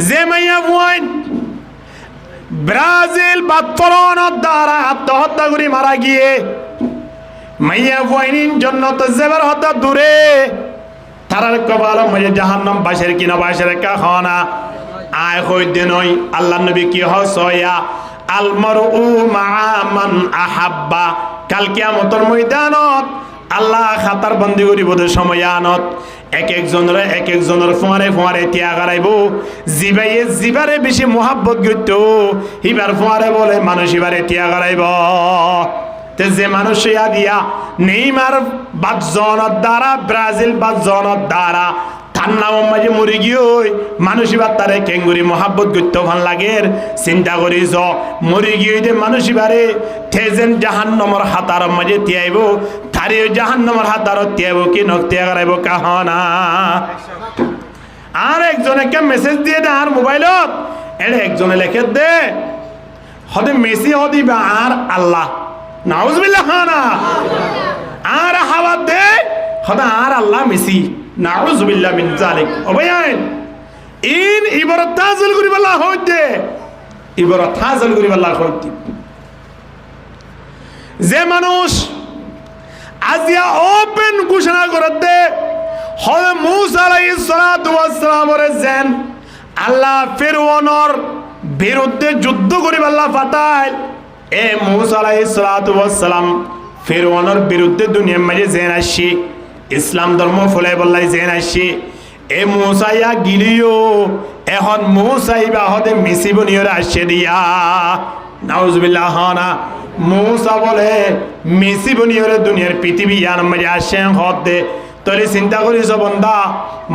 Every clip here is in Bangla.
যে মাইয়া বুয়াইন ব্রাজিল বাতরণের দ্বারা আত্মহত্যা করে মারা গিয়ে মাইয়া বুয়াইনিন জন্য তো যেবার হত্যা দূরে তারার কপাল মাঝে জাহান্নাম বাসের কিনা বাসের কাহনা আয় হইতে নয়। আল্লাহ নবী কি হসয়া আল মারউ মা মান আহাব্বা। কাল কিয়ামতের ময়দানত আল্লাহ খাতার বন্দি করিব সময় আনত এক একজনের ফোয়ারে ফোয়ারে তিয়া গারাইব। জিবারে বেশি মোহাব্বত গইত হিবার ফোয়ারে বলে মানুষ হিবারে তিয়া গারাইব। তে যে মানুষ ইয়া দিয়া নেইমার বাদজনের দ্বারা ব্রাজিল বাদজনের দ্বারা ঠান্ডা মাঝে মরি গিয়ে মানুষ এবার তারে কেঙ্গুরি মহাব্বত করতে ভাল লাগে। চিন্তা করিস মরি গিয়ে মানুষ এবারে থেজেন জাহান্নামের হাতার মাঝে তিয়াইব তারে জাহান্নামের হাতার তিয়াইব কি নক্তিয়া করাইব কাহনা। আর একজনকে মেসেজ দিয়ে দে আর মোবাইলত এটা একজনে লেখে দে হদে মেসি হদিবা আর আল্লাহ নাউজুবিল্লাহ খানা আর হাওয়া দে হদা আর আল্লাহ মেসি নাউজুবিল্লাহ মিন যালিক। ওবায়ান ইন ইবারত তাজল করি বলা হইতে ইবারত তাজল করি বলা হইতে যে মানুষ আজিয়া ওপেন ঘোষণা করে দে হযরত মূসা আলাইহিস সালাতু ওয়াস সালামের যেন আল্লাহ ফিরআউনের বিরুদ্ধে যুদ্ধ করি বলা ফাটাইল। এ মূসা আলাইহিস সালাতু ওয়াস সালাম ফিরআউনের বিরুদ্ধে দুনিয়ার মাঝে যেন আসি ইসলাম ধর্ম ফলে বললাই যেন আসি এ মূসাইয়া গিলিও এখন মূসাইবা হতে মিসি বনিয়রে আসছে দিয়া নাউজুবিল্লাহ না। মূসা বলে মিসি বনিয়রে দুনিয়ার পৃথিবী আর মাঝে আসে হতে তোরে চিন্তা করিস বন্ধা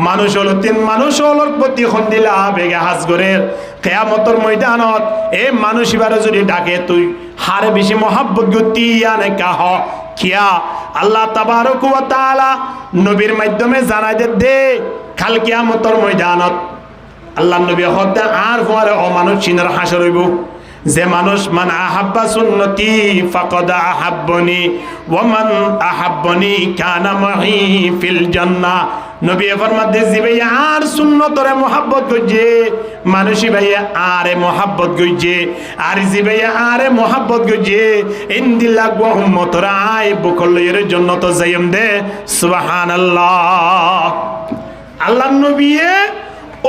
মানুষ হলো তিন মানুষ হলোর প্রতি খন্দিলা বেগে হাজ করে কিয়ামতের ময়দানত এ মানুষ এবারে যদি ডাকে তুই হারে বেশি মহাব্বত গতি আনে কাহ কিয়া আল্লাহ তাবারক ওয়া তাআলা নবীর মাধ্যমে জানাই দে কাল কিয়ামতের ময়দানত আল্লাহ নবী হতে আর পরে অমানুষ চিনার হাসর হইব। যে মানুষ মান আহাব্বা সুন্নতি ফাকাদ আহাব্বনি ওয়া মান আহাব্বনি কানা মাহি ফিল জান্নাহ। নবী ফরমাতে জিবে আর সুন্নতরে মোহাব্বত গজে মানুষই ভাইয়া আরে মোহাব্বত গজে আর জিবে আরে মোহাব্বত গজে ইনদিল্লাহ ওয়া উম্মতরা আই বকলের জান্নাত যাইম দে সুবহানাল্লাহ। আল্লাহ নবী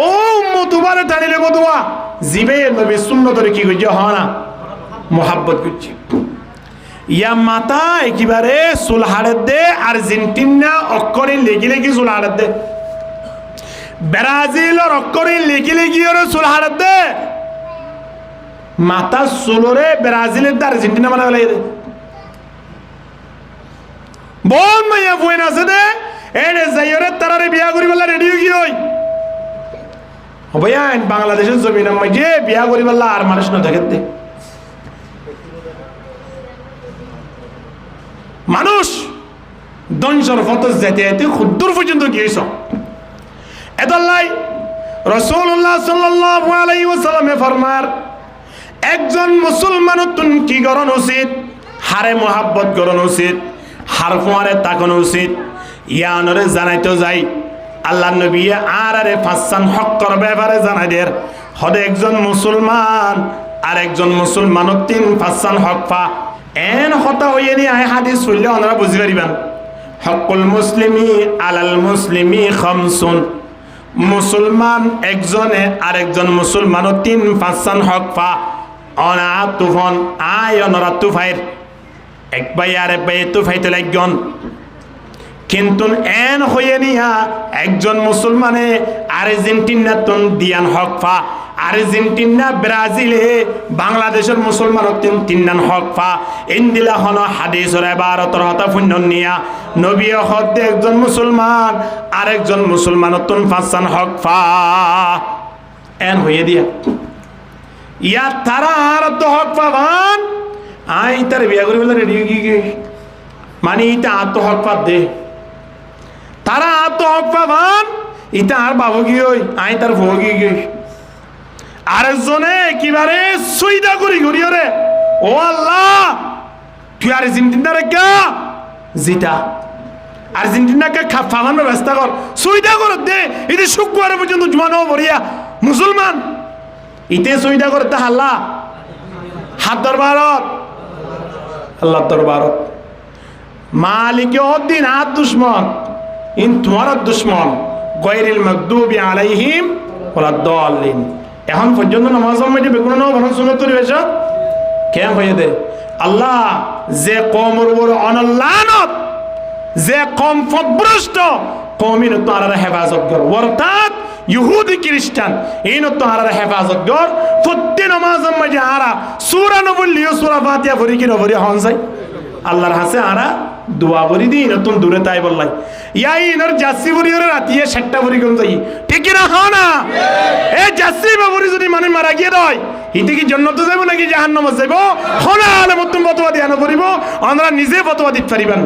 ও উম্মত বারে দাঁড়িয়ে বদুয়া জিবে নবী সুন্নতরে কি গজে হনা মোহাব্বত গজে ইয়া মাতা একেবারে সুলহাড়ে দে আর্জেন্টিনা অক্ষরে লেগে লেগে সুলহাড়ে দে ব্রাজিলের অক্ষরে লেগে লেগে ওরে সুলহাড়ে দে মাতা সুলরে ব্রাজিলের দে আর্জেন্টিনা মানে লাগে দে বোন মাইয়া বুয়েন আছে দে এনে যাইরে তারারে বিয়া করি বলা রেডি হই হই হবয়ান বাংলাদেশের জমিন মাঝে বিয়া করি বলা আর মানুষ না দেখে দে মানুষ দঞ্জর ফত যেতে যেতে খুদ্দুর পর্যন্ত গিয়েছ এদাল্লাই রাসূলুল্লাহ সাল্লাল্লাহু আলাইহি ওয়াসাল্লামে ফরমার একজন মুসলমান তুন কি করণ উচিত হারে মোহাব্বত করণ উচিত হার ফুয়ারে তাকানো উচিত ইয়ানরে জানাইতো যাই আল্লাহ নবী আরে ফাসান হক কর ব্যাপারে জানাই দের হদে একজন মুসলমান আর একজন মুসলমান তিন ফাসান হক পা এন হতা হইয়ে নি আয় হাদিস শুনলে ওনারা বুঝি পারিবেন হকুল মুসলিমি আলাল মুসলিমি খামসুন মুসলমান একজনে আরেকজন মুসলমানও তিন পাঁচজন হক পা অনা তুফন আয় অনরা তুফাইর এক ভাই আর এক ভাই তুফাইতে লাগন কিন্তু এন হইয়ে নিয়া একজন মুসলমানে আর্জেন্টিনা তুন দিয়ান হক পা আর্জেন্টিনা ব্রাজিলে বাংলাদেশের মুসলমান তিন হক পা ইন্দিলা হন হাদিসের ইবারতর হতা পুণ্য নিয়া নবী হতে একজন মুসলমান আরেকজন মুসলমান তুন পাঁচজন হক পা এন হইয়ে দিয়া ইয়া তারা আর তো হক পাবান আই তার বিয়া করি বলে রেডি গিয়ে মানে ইটা আত্ম হক পা দে তারা আত্ম হক পাবান ইটা আর বাবু গিয়ে আই তার ভো গিয়ে আরেকজনে কিবারে সুইদা করি ঘুরিও রে ও আল্লাহ তুই আর্জেন্টিনারে কা জিতা আর্জেন্টিনাকে ফালানোর ব্যবস্থা কর সুইদা কর দে এটা শুক্রবার পর্যন্ত জমানো বরিয়া মুসলমান ইতে সুবিধা করতে হাল্লা হাত দরবারত আল্লাহ দরবারত মালিকে উদ্দিন আদ দুশ্মন ইন তোমার দুশ্মন গায়রিল মাগদুবি আলাইহিম ওয়ালাদ-দাল্লিন। এখন পর্যন্ত নামাজ মধ্যে বেগুন না বরং সুন্নাত পরিবেশ কেন হয়ে দে আল্লাহ যে কওমের উপর অনলানত যে কম ফদভ্রষ্ট কওমিন তারা হেফাজত কর অর্থাৎ ইহুদি খ্রিস্টান এই তো আরা হেফাজত কর প্রতি নামাজ মধ্যে আরা সূরা নবলিও সূরা ফাতিহা পড়ি কি নবরি হন যায় আল্লাহর হাসে আরা দোয়া করি দিই নতুন দূরে তাই বললাই ইয়াই ইনর জাসি বরিয়র রাতিয়ে 7টা বরি কোন যাই ঠিক কি না হয় না এ জাসি বাবুরি যদি মানে মারা গিয়ে দয় হিতে কি জান্নাতে যাইব নাকি জাহান্নামে যাইব হনা আলে মতুম ফতোয়া দিয়া না পড়িব আমরা নিজে ফতোয়া দিতে পারিবেন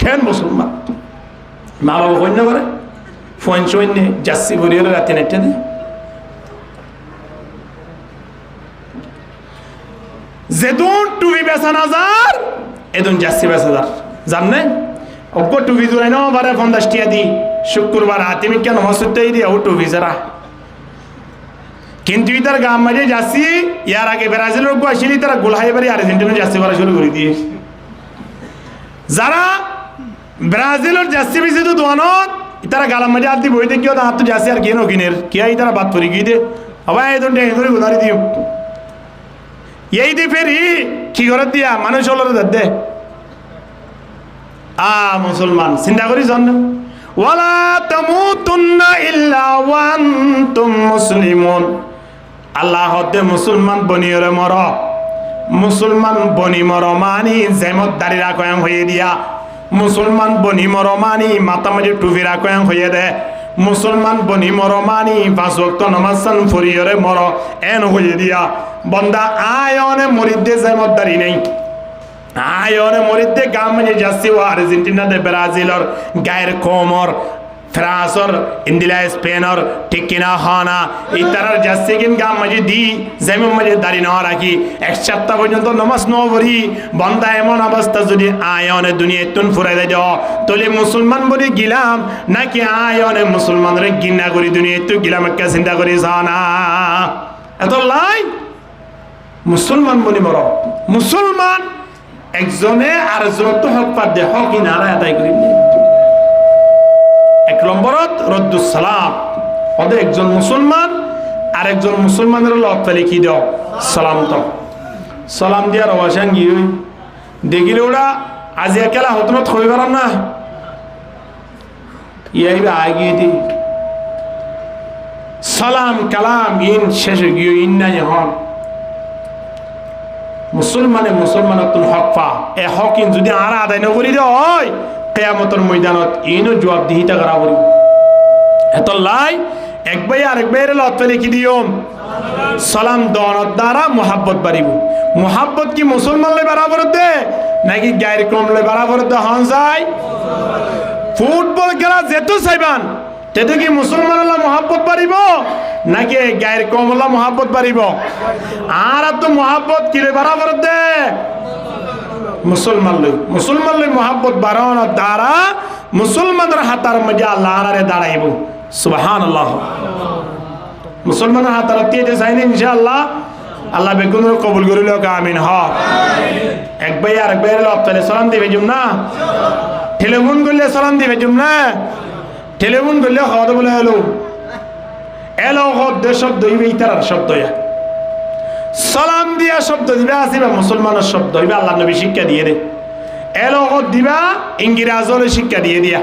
কেন মুসলমান মা বাবা কই না করে ফোন শোনে জাসি বরিয়র রাতে নেটে দি যেদুন টুবি বেচা নাজার এদুন জাসি বেচা যার জাননে অগ্গ টুবি জুলাই না বারে 50 টিয়া দি শুক্রবার আতিমি কেন হসতেই দি ও টুবি যারা কিন্তু ইতার গাম মাঝে জাসি ইয়ার আগে ব্রাজিলের গো আসিলি তারা গোলহাই বাড়ি আর্জেন্টিনা জাসি বাড়া শুরু করে দিয়ে যারা ব্রাজিলের জাসি বেচে তো দোয়ানত ইতারা গালাম মাঝে আতি বইতে কিও না তো জাসি আর কেন কিনের কি আই তারা বাত পরি গই দে আবার এই দন্ডে ধরে গুদারি দিও এই দি ফেরি কি করে দিয়া মানুষ হলো দে মুসলমান চিন্তা করি জান ওয়ালা তামুতুন্না ইল্লা ওয়া আনতুম মুসলিমুন আল্লাহ হতে মুসলমান বনিয়রে মর মুসলমান বনি মর মানি জেমতদারি রাখয়াম হয়ে দিয়া মুসলমান বনি মর মানি মাথা মাঝে টুপি রাখয়াম হয়ে দে মুসলমান বনি মর মানি 5 ওয়াক্ত নামাজ ফরিয়রে মর এন হয়ে দিয়া বন্দা আয়নে মরিদে জেমতদারি নেই আয়নে মরিদে গাম মানে যাচ্ছি ও আর্জেন্টিনা দে ব্রাজিলর গায়ের কোমর ফ্রান্সর ইন্ডিয়া স্পেনর ঠিক কিনা হানা এই তারার যাচ্ছে কিন গাম মাঝে দি যেমন মাঝে দাড়ি না রাখি 1 সপ্তাহ পর্যন্ত নামাজ ন পড়ি বন্দা এমন অবস্থা যদি আয়নে দুনিয়া তুন ফুরাই দেয় তাহলে মুসলমান বলি গিলাম নাকি আয়নে মুসলমানদের গিন্না করি দুনিয়া তো গিলাম একটা চিন্তা করি জানা এত লাই মুসলমান বলি মর মুসলমান একজনে আর যত হক পা দেহ কি নারা আদায় করি 1 নম্বরত রদ্দুস সালাম ওদে একজন মুসলমান আর একজন মুসলমানের লক্ষ্য লিখি দাও সালাম তো সালাম দিয়ার অবসান গিয়ে দেখিলে ওরা আজ একেলা হতনত হয়ে পারাম না ইয়াইবে আগিয়ে দি সালাম কালাম ইন শেষে গিয়ে ইন নাই হন মুসলমানে মুসলমানের হক পা এ হক ইন যদি আর আদায় নকরি দেওয়া হয় কিয়ামতের ময়দানত ইনো জবাবদিহিতা করা পড়ি এত লাই এক ভাই আরেক ভাইয়ের লক্ষ্য লিখি দিও সালাম দনত দ্বারা মোহাব্বত বাড়িব মোহাব্বত কি মুসলমান লে বরাবর দে নাকি গায়ের কম লে বরাবর দে হন যায় ফুটবল খেলা যেত চাইবান তেতো কি মুসলমান মোহাব্বত বাড়িব নাকি গায়ের কম মোহাব্বত বাড়িব আর তো মোহাব্বত কিলে বরাবর দে মুসলমান লই মোহাব্বত বাড়ানোর দ্বারা মুসলমানের হাতার মধ্যে আল্লাহ আরে দাঁড়াইব সুবহানাল্লাহ মুসলমানের হাতার দিয়ে চাইনি ইনশাআল্লাহ আল্লাহ বেগুন কবুল করিল আমিন হ এক ভাই আর এক ভাইয়ের লপ্তালে সালাম দিবে জুম না টেলিফোন করলে সালাম দিবে জুম না টেলিফোন করলে হদ বলে এলো এলো হদ শব্দ হইবে ইতার শব্দ সালাম দিয়া শব্দ দিবা আসিবা মুসলমানের শব্দ হইবা আল্লাহ নবী শিক্ষা দিয়ে দে এলো হদ দিবা ইংরেজলে শিক্ষা দিয়ে দিয়া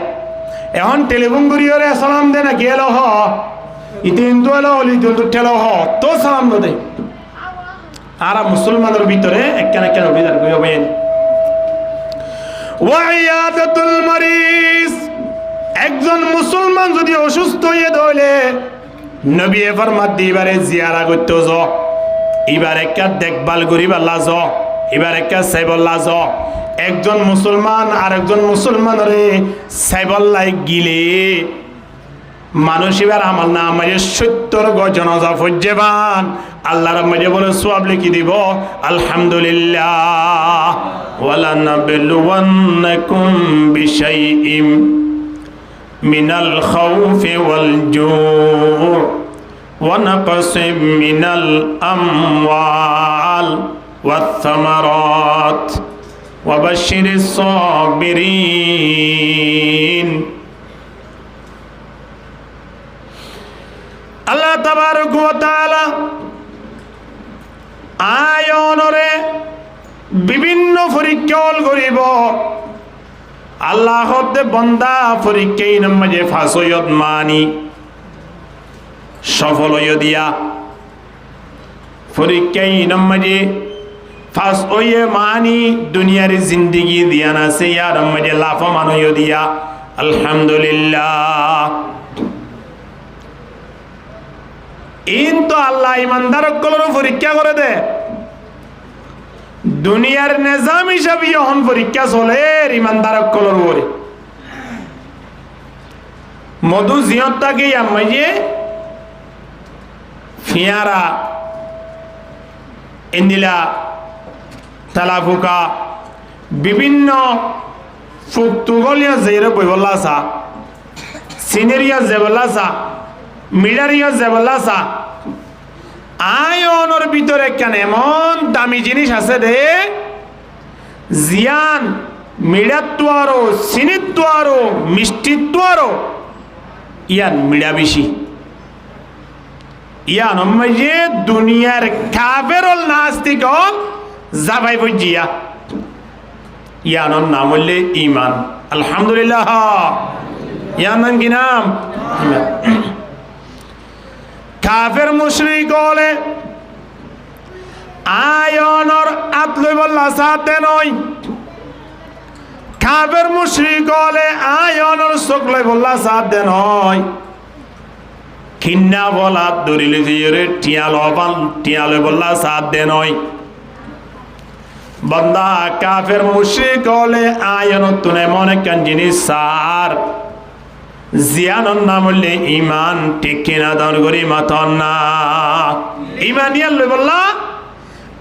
এখন টেলিফোন করিওরে সালাম দে নাকি এলো হ ইতে হিন্দু এলো হলি কিন্তু ঠেলো হ তো সালাম দে আর মুসলমানের ভিতরে একখানে কেন বিধান কই হবেন ওয়াইয়াদাতুল মারিজ একজন মুসলমান যদি অসুস্থ হয়ে দইলে নবী ফরমাত দিবারে জিয়ারা করতে য এবার একটা দেখভাল করিব আল্লাহ য এবার একটা সাইবল্লাহ য একজন মুসলমান আর একজন মুসলমানের সাইবল্লাই গিলে মানুষ এবার আমার না আমাদের 70 জনাজা ফজ্জেবান আল্লাহর মাঝে বলে সওয়াব লিখি দিব আলহামদুলিল্লাহ ওয়ালা নাবলুওয়ান্নাকুম বিশাইইম মিনাল খাউফি ওয়াল জু' ونقص من الأموال والثمرات وبشر الصابرين আল্লাহ তাবারক ওয়া তাআলা আয়নরে বিভিন্ন পরীক্ষাল করিব আল্লাহ হতে বন্দা পরীক্ষাই নামাজে ফাসয়ত মানি সফল হইয়া দিয়া পরীক্ষাই নামাজে ফাস হইয়ে মানি দুনিয়ার জিন্দেগি দিয়া না সে আর নামাজে লাফমান হইয়া দিয়া আলহামদুলিল্লাহ ইন তো আল্লাহ ইমানদারক কলর পরীক্ষা করে দে দুনিয়ার নিজাম হিসাবে যখন পরীক্ষা চলে ইমানদারক কলর ওরে মধু জিয়তটাকে আমাজে ফিয়ারা ইন্দিলা তালাফুকা বিভিন্ন ফুকতুগলিয়া জেরে বইবল্লাসা সিনেরিয়া জেবল্লাসা মিডারিয়া জেবল্লাসা আয়নের ভিতরে কেন এমন দামি জিনিস আছে রে জিয়ান মিডাত্ব আরো সিনিত্ব আরো মিষ্টিত্ব আরো ইয়ান মিডা বেশি ইয়ান যে দুনিয়ার কাফেরল নাস্তিক যাবাই বুঝিয়া ইয়ানোর নাম হলে ইমান আলহামদুলিল্লাহ ইয়ার নাম কি নাম কাফের মুশরিক হলে আয়নর আতলই বল্লা সাথে নয় কাফের মুশরিক হলে আয়নর সকলই বল্লা সাথে নয় কিন্না বলা দরিলে দিয়ে টিয়ালে বল্লা সাথে নয় বন্দা কাফের মুশরিক হলে আয়নত তুনে মনে কেন জিনিস সার জিয়ানোর নাম হলে ইমান ঠিক কিনা দর করি মাথন না ইমান ইয়াল্লে বললা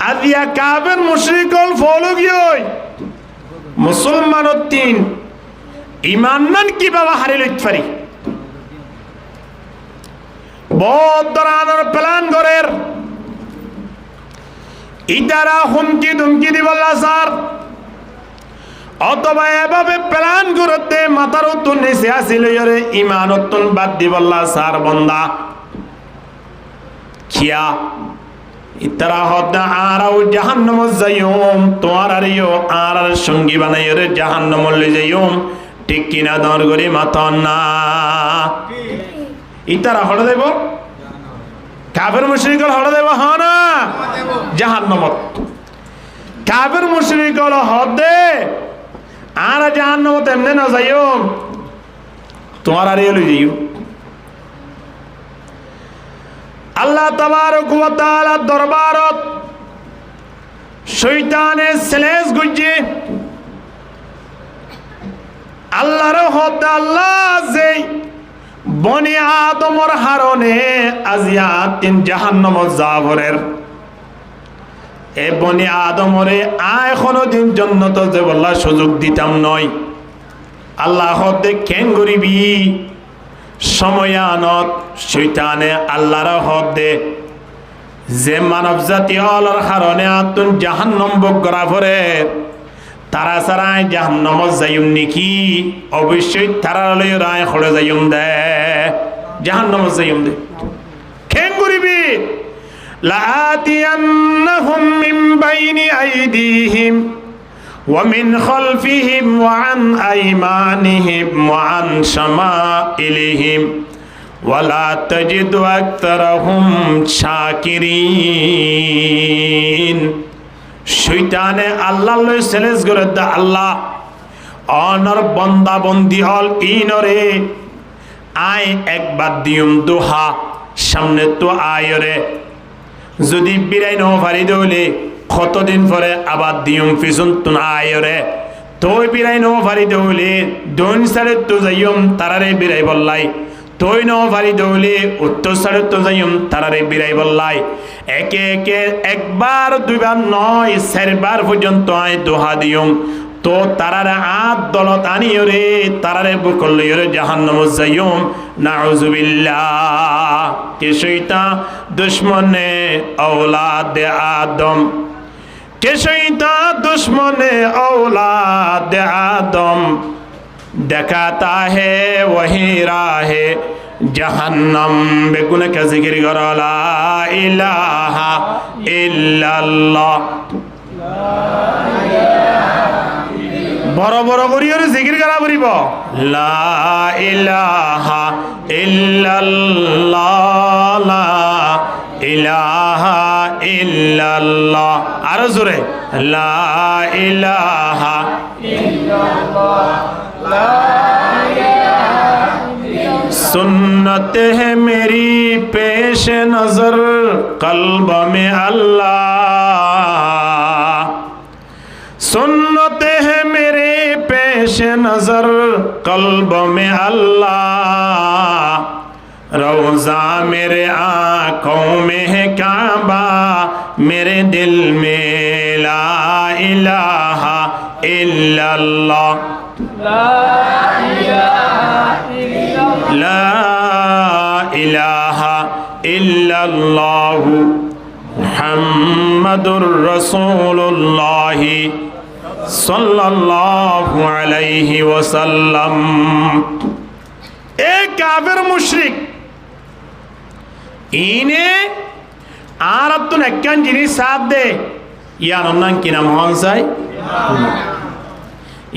আদিয়া কাফের মুশরিক হল ফলগিয়ই মুসলমানত তিন ইমান নান কি বাবা হারি লইতে পারি বদরানোর প্ল্যান করের ইতারা হুমকি ধুমকি দিবল্লা স্যার অথবা এভাবে প্ল্যান করতে মাথার উত্তর নিচে আসিল ইমান উত্তর বাদ দিবল্লা স্যার বন্দা খিয়া ইতারা হদ্দা আরাও জাহান্নাম যাইম তোমার আরিও আর সঙ্গী বানাই রে জাহান্নাম লই যাইম ঠিক কিনা দর করে মাথন না ইতারা হড় দেব কাফের মুশরিকল হড় দেব হ না জাহান্নামত কাফের মুশরিকল হদে আর জাহান্নামত এমনে না যাইও তোমার আর লই যাইও আল্লাহ তাবারক ওয়া তাআলা দরবারত শয়তানে সেলেস গুজে আল্লাহর হদ আল্লাহ যে বনি আদমর হারনে আজিয়া তিন জাহান্নাম জাবরের এ বনি আদমরে আয় কোনদিন জান্নাত যে বল্লা সুযোগ দিতাম নয় আল্লাহ হদে কেন গরিবি সময়ানত শয়তানে আল্লাহর হদে যে মানব জাতি হলর হারনে আতুন জাহান্নাম বগরা পরে তারা সারাই জাহান্নাম যাইম নেকি অবশ্যই তারা লই রায় খড়ে যাইম দে জাহান্নাম যাইম দে কেন গরিবি লাআতিয়ান্নাহুম মিন বাইনি আইদিহিম ওয়া মিন খালফিহিম ওয়া আন আইমানিহিম ওয়া আন শামাইলিহিম ওয়া লা তাজিদু আকতারাহুম শাকিরিন শয়তানে আল্লাহ লই সেলেস করে দা আল্লাহ অনর বন্দা বন্দি হল ইনরে আয় একবার দিউম দোহা সামনে তো আয়রে যদি বিরাই ন পারি দলে কতদিন পরে আবার দিউম পিছন তো আয়রে তোই বিরাই ন পারি দলে দোন সারে তো যাইম তারারে বিরাই বললাই তোই ন পারি দলে উত্তর সারে তো যাইম তারারে বিরাই বললাই একে একে একবার দুইবার নয় চারবার পর্যন্ত আয় দোহা দিউম তো তারারে আদ দলত আনিয়রে তারারে বকলয়রে জাহান্নামে যাইয়ুম নাউযুবিল্লাহ কে শয়তান দুশমনে औलाद आदम के शैतान दुश्मने औलाद आदम दिखाता है वही राह जहन्नम बेगुन का जिक्र करो ला इलाहा इल्लल्लाह বড় বড় করিও জিকির করা পড়িব লা ইলাহা ইল্লাল্লাহ লা ইলাহা ইল্লাল্লাহ আরো জোরে লা ইলাহা ইল্লাল্লাহ লা सुन्नत है मेरी पेश नजर कल्ब में अल्लाह सुन्नत है मेरे पेश नजर कल्ब में अल्लाह रोज़ा मेरे आँखों में है काबा मेरे दिल में ला इलाहा इल्लल्लाह ला इलाहा इल्लल्लाह मुहम्मदुर रसूलुल्लाह सल्लल्लाहु अलैहि वसल्लम एक काफिर मुशरिक इने आरतुन एकन जिनिस साथ दे यार नाम की नाम हन साई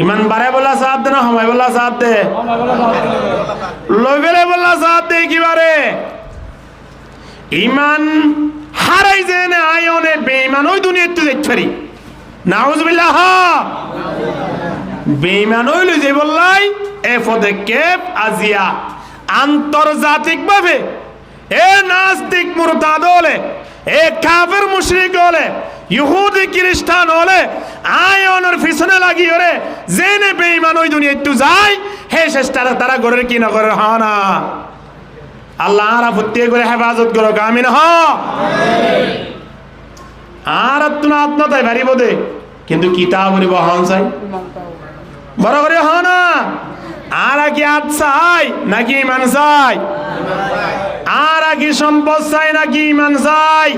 ইমান বারে বলা সাথ দে না হমায় বলা সাথ দে লইবেলে বলা সাথ দে কিবারে ইমান হারাই যে না আয়নে বেঈমান ওই দুনিয়াতে দেখছারি নাউজুবিল্লাহ বেঈমান হইল যে বললাই এ পদক্ষেপ আজিয়া আন্তর্জাতিকভাবে এ নাস্তিক মুরতাদ হলে এ কাফের মুশরিক হলে ইহুদি খ্রিস্টান হলে আয়নের পিছনে লাগি ওরে জেনে বেঈমান ওই দুনিয়া একটু যায় হে শেষটারা তারা ঘরের কি না করে হয় না আল্লাহ আরা ফুটিয়ে করে হেফাজত করো আমিন হ আর তুনা আত্মতাই ভারিব দে কিন্তু কিতাব বলিব হন চাই বড় করে হ না আর কি আত চাই নাকি ইমান চাই আর কি সম্পদ চাই নাকি ইমান চাই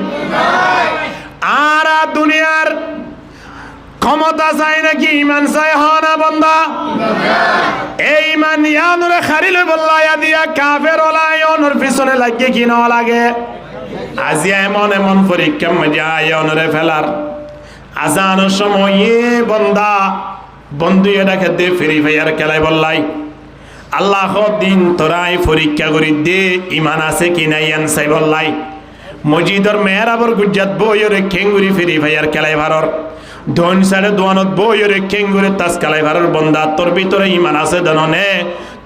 আর দুনিয়ার ক্ষমতা চাই নাকি ইমান চাই হনা বন্দা এই ইমান ইয়ানুরে খারিলে বল্লায়া দিয়া কাফের ওলায়নের পিছনে লাগে কি না লাগে আজি এমন এমন পরীক্ষা মজা আয়নরে ফেলার আজানের সময় বন্দা বন্ধু এটা খেতে ফ্রি ফায়ার খেলায় বললাই আল্লাহ দিন তোরাই পরীক্ষা করি দে ইমান আছে কি নাই আনসাই বললাই মসজিদর মেহরাবর গুজরাত বইরে খেঙ্গুরি ফ্রি ফায়ার খেলায় ভারর ধন সাড়ে দোয়ানত বইরে খেঙ্গুরে তাস খেলায় ভারর বন্দা তোর ভিতরে ইমান আছে জাননে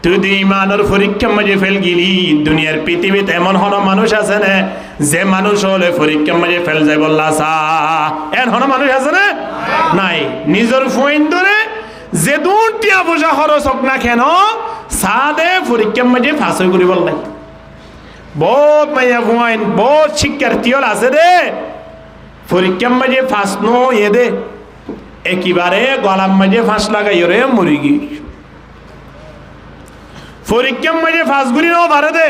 তুই দি ইমানের পরীক্ষা মাঝে ফেল গিলি দুনিয়ার পৃথিবীতে এমন হন মানুষ আছে না যে মানুষ হলে পরীক্ষা মাঝে ফেল যায় বললা সা এন হন মানুষ আছে না নাই নিজের ফোন ধরে যে দুটিয়া বোঝা খরচ হোক না কেন সাদে পরীক্ষা মাঝে ফাঁস হয়ে করি বললাই বহুত মাইয়া ফোন বহুত শিক্ষার্থী হল আছে রে পরীক্ষা মাঝে ফাঁস নো এ দে একেবারে গলাম মাঝে ফাঁস লাগাই রে মুরগি পরীক্ষা মাঝে ফাঁস গুড়ি নাও ভারে দে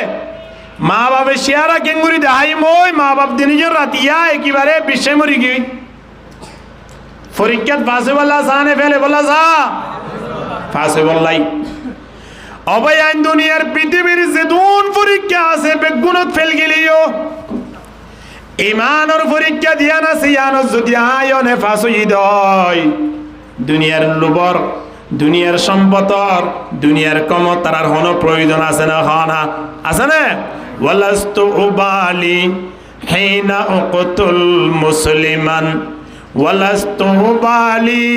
মা বাপে শেয়ারা কেঙ্গুরি দেখাই মই মা বাপ দিনের রাতিয়া একেবারে বিশ্বে মুরগি পরীক্ষাত ফাঁসে বললা সানে ফেলে বললা সা ফাঁসে বললাই অবৈ আইন দুনিয়ার পৃথিবীর যে দুন পরীক্ষা আছে বেগুনত ফেল গেলিও ইমানের পরীক্ষা দিয়া না সিয়ানত যদি আয়নে ফাঁস হই দয় দুনিয়ার লোভর দুনিয়ার সম্পদর দুনিয়ার ক্ষমতার আর হন প্রয়োজন আছে না হনা আছে না ওয়ালাস্তু উবালি হিনা উকতুল মুসলিমান ওয়ালাস্তু উবালি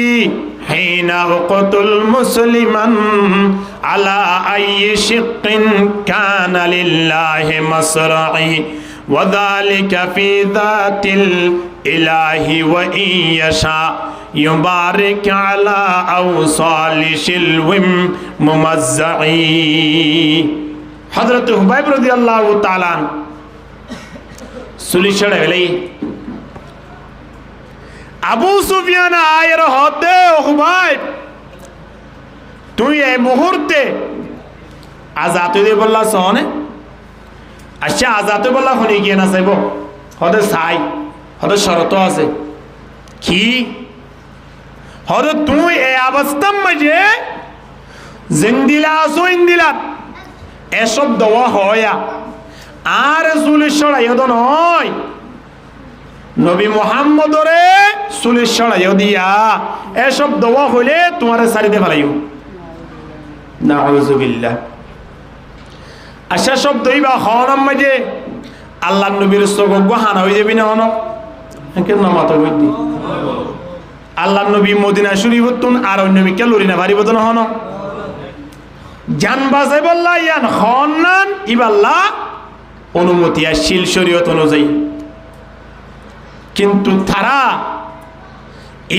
হিনা উকতুল মুসলিমান আলা আইয়ি শিক্কিন কানা লিল্লাহি মাসরাই وذلك في ذات الإله وإن يشاء يبارك على أوصال شلو ممزعي حضرت حبيب رضي الله تعالى سلی چڑھے ولی ابو سفیان آئے رہتے حبیب তুই এই মুহূর্তে আজাদ দিয়ে বললা সহনে আচ্ছা আজাদ বললা শুনি গিয়ে না চাইব হতে চাই হতে শরত আছে কি হতে তুই এই অবস্থার মাঝে জিন্দিলা আসো ইন্দিলা এসব দেওয়া হয় আর চুলিশ ছড়াইও তো নয় নবী মুহাম্মদরে চুলিশ ছড়াইও দিয়া এসব দেওয়া হইলে তোমার সারিতে ফেলাইও নাউযুবিল্লাহ। আচ্ছা সব দইবা হওয়ার মাঝে আল্লাহ নবীর চোখ হানা হয়ে যাবি না হন কেন মাথা বুদ্ধি আল্লাহ নবী মদিনা শরীফতুন আর অন্য ক্যালোরি না ভারিব তো হন জান বাজাই বললা ইয়ান হনান ইবাল্লা অনুমতি আসছিল শরীয়ত অনুযায়ী, কিন্তু তারা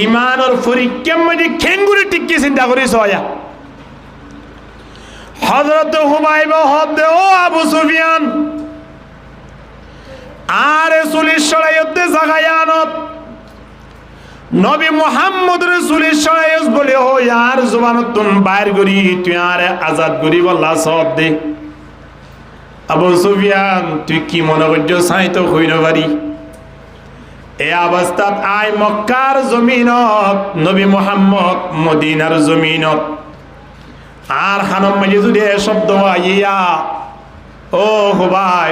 ইমানের পরীক্ষার মধ্যে খেঙ্গুরি টিকি চিন্তা করিস হযরত হুবাইব হদে ও আবু সুফিয়ান আর চুলিশ ছড়াইতে জাগায়ানত নবী মুহাম্মদ চুলিশ ছড়াইস বলে ও আর জবানতুন বাইর করি তুই আর আজাদ করি বললা সব দে। আবু সুফিয়ান তুই কি মনে করছ চাই তো হইন পারি এই অবস্থাত আই মক্কার জমিনত নবী মুহাম্মদ মদিনার জমিনত আর হানম মাঝে যদি শব্দ আইয়া ও হুবাই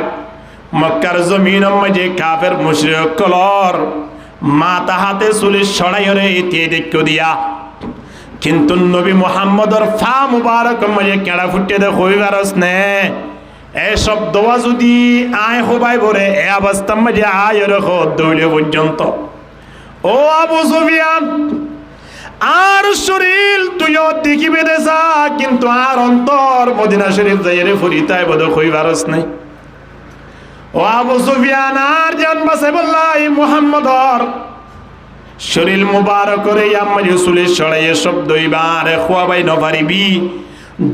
মক্কার জমিনের মাঝে কাফের মুশরিক কলর মাথা হাতে চুলিশ ছড়াই রে ইতিয়ে দেখো দিয়া, কিন্তু নবী মুহাম্মদর ফা মুবারক মাঝে কেড়া ফুটে দে হইবারস নে এই শব্দ যদি আয় হুবাই বরে এ অবস্থার মাঝে আয় রেখো দৌড়ে পর্যন্ত। ও আবু সুফিয়ান আর শরীর তুইও দেখিবে দেশা, কিন্তু আর অন্তর মদিনা শরীফ যাইরে ফুরিতাই বদ হইবারস নাই। ও আবু সুফিয়ান আর জান বাসে বললাই মুহাম্মদর শরীর মুবারক করে আমার চুলিশ ছড়াইয়ে শব্দ এবার খোয়াবাই নপারিবি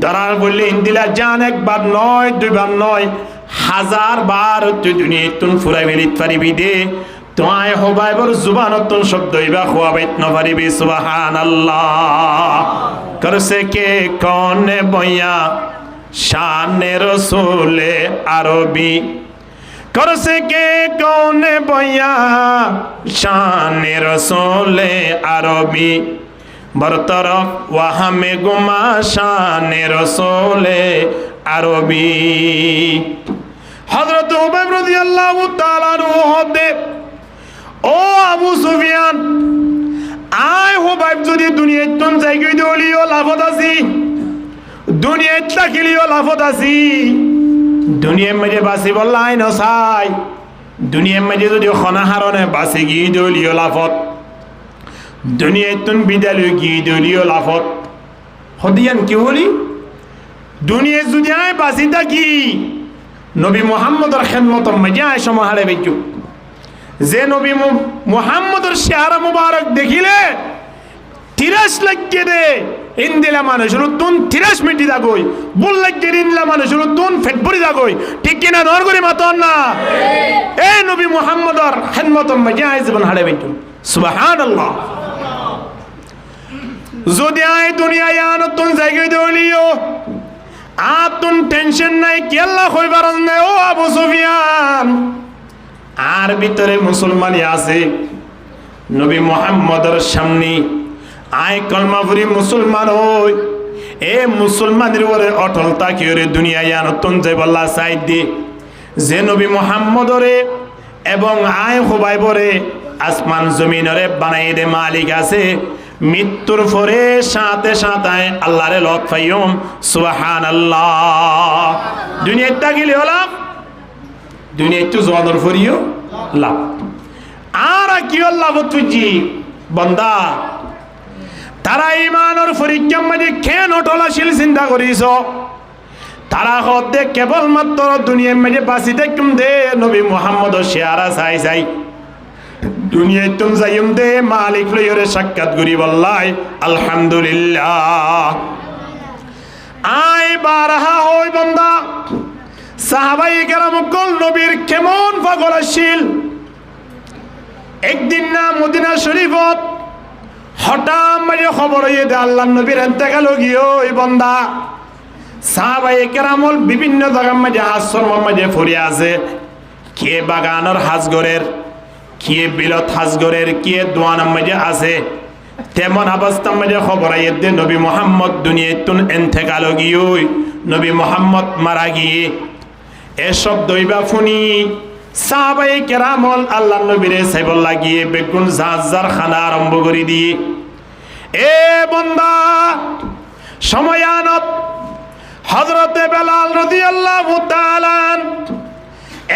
ধরার বললে ইন্দিলা জান একবার নয় দুইবার নয় 1000 বার তুই দুনিয়া তুন ফুরাই বেলিত পারিবি দে তোমায় হবাইবর জুবানতুন শব্দ ইবা খোয়াবাইত নপারিবি। সুবহানাল্লাহ। করছে কে কনে বইয়া শানে রসুলে আরবি, করছে কে কনে বইয়া শানে রসুলে আরবি, বরতরফ ওয়াহামে গুমা শানে রসুলে আরবি। হযরত উবাই রাদিয়াল্লাহু তাআলা আনহু হতে ও আবু সুফিয়ান আয় হুবাইব যদি দুনিয়ায় তুন জায়গায় দলিও লাভত আছি দুনিয়ায় থাকিলিও লাভত আছি দুনিয়ার মাঝে বাসি বললাই নসাই দুনিয়ার মাঝে যদি খনাহারণে বাসি গিয়ে দলিও লাভত দুনিয়ায় তুন বিদ্যালয় গিয়ে দলিও লাভত হদিয়ান কি বলি দুনিয়ায় যদি আয় বাসি থাকি নবী মুহাম্মদর খেদমত মাঝে আয় সমাহারে বেজু যে নবী মুহাম্মদর চেহারা মুবারক দেখিলে 30 লাগিয়ে দে ইন্দিলা মানুষের তুন 30 মিনিট দাগই বল লাগিয়ে ইন্দিলা মানুষের তুন ফেট ভরি দাগই ঠিক কিনা নর করে মাতন না এই নবী মুহাম্মদর খেদমত মাঝে আয় জীবন হারে বেজু সুবহানাল্লাহ। যদি আয় দুনিয়ায় আনো তুন জায়গায় দলিও আতুন টেনশন নাই কি আল্লাহ কইবার না ও আবু সুফিয়ান আর ভিতরে মুসলমানি আছে নবী মুহাম্মদের সামনে আয় কলমা পড়ি মুসলমান হই এ মুসলমানের উপরে অটল তাকিয়ে দুনিয়ায় আনতন যে বল্লা সাইড দি যে নবী মুহাম্মদরে এবং আয় হুবাইবরে আসমান জমিনরে বানাই দে মালিক আছে মৃত্যুর পরে সাথে সাথে আল্লাহরে লক পাইম সুবহানাল্লাহ। দুনিয়ায় তাকিলে হলাম দুনিয়া একটু জোয়ানোর ফরিও লাভ আর কি লাভ তুই বন্দা তারা ইমানের পরীক্ষা মানে খেন অটলাশীল চিন্তা করিস তারা হতে কেবলমাত্র দুনিয়ার মাঝে বাঁচি থাকুম দে নবী মুহাম্মদ চেহারা চাই চাই দুনিয়ায় তুম যাইম দে মালিক লইরে সাক্ষাৎ করি বললাই আলহামদুলিল্লাহ। আই বারহা হই বন্দা সাহাবাই কেরাম কল নবীর কেমন পাগল আসিল একদিন না মদিনা শরীফত হঠাৎ মাঝে খবর হইয়ে দে আল্লাহ নবীর ইন্তেকাল গিয়ে ওই বন্দা সাহাবায়ে কেরামল বিভিন্ন জায়গার মাঝে আশ্রমের মাঝে ফুরিয়ে আছে, কে বাগানের হাজগরের, কে বিলত হাজগরের, কে দোয়ানের মাঝে আছে। তেমন অবস্থার মাঝে খবর আইয়ে দে নবী মোহাম্মদ দুনিয়াতুন ইন্তেকাল গিয়ে নবী মোহাম্মদ মারা গিয়ে। এসব দইবা ফুনি সাহাবায়ে কেরামল আল্লাহ নবীরে সাইবল লাগিয়ে বেগুন জাহাজার খানা আরম্ভ করে দিয়ে এ বন্দা সময়ানত হযরতে বেলাল রাদিয়াল্লাহু তাআলা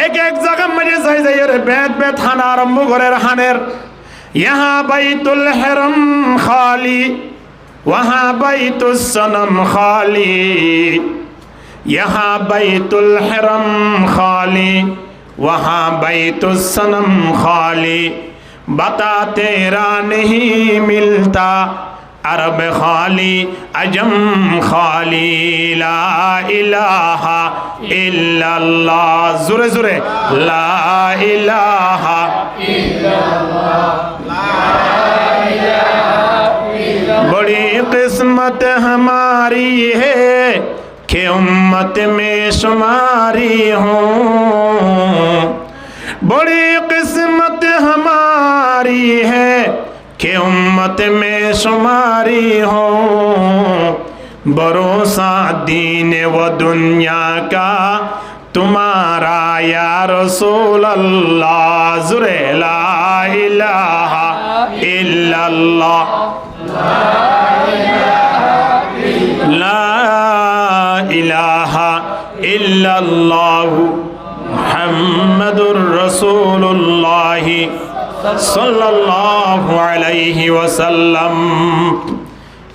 এক এক জায়গা মাঝে যাই যাই রে বেত বেত খানা আরম্ভ করে হানের ইহা বাইতুল হিরম খালি ওয়াহা বাইতুস সনম খালি ইহা বাইতুল হিরম খালি वहाँ बैतुस्सनम खाली बता तेरा नहीं मिलता अरब खाली अजम खाली ला इलाहा इल्लल्लाह जुरे जुरे ला इलाहा इल्लल्लाह बड़ी किस्मत हमारी है कि उम्मत में शुमारी हूँ, बड़ी किस्मत हमारी है कि उम्मत में शुमारी हो। भरोसा दीन व दुनिया का तुम्हारा या रसूल अल्लाह जुरे ला इलाहा इल्लल्लाह ला इलाहा इल्लल्लाह मुहम्मदुर रसूलुल्लाह सल्लल्लाहु अलैहि वसल्लम।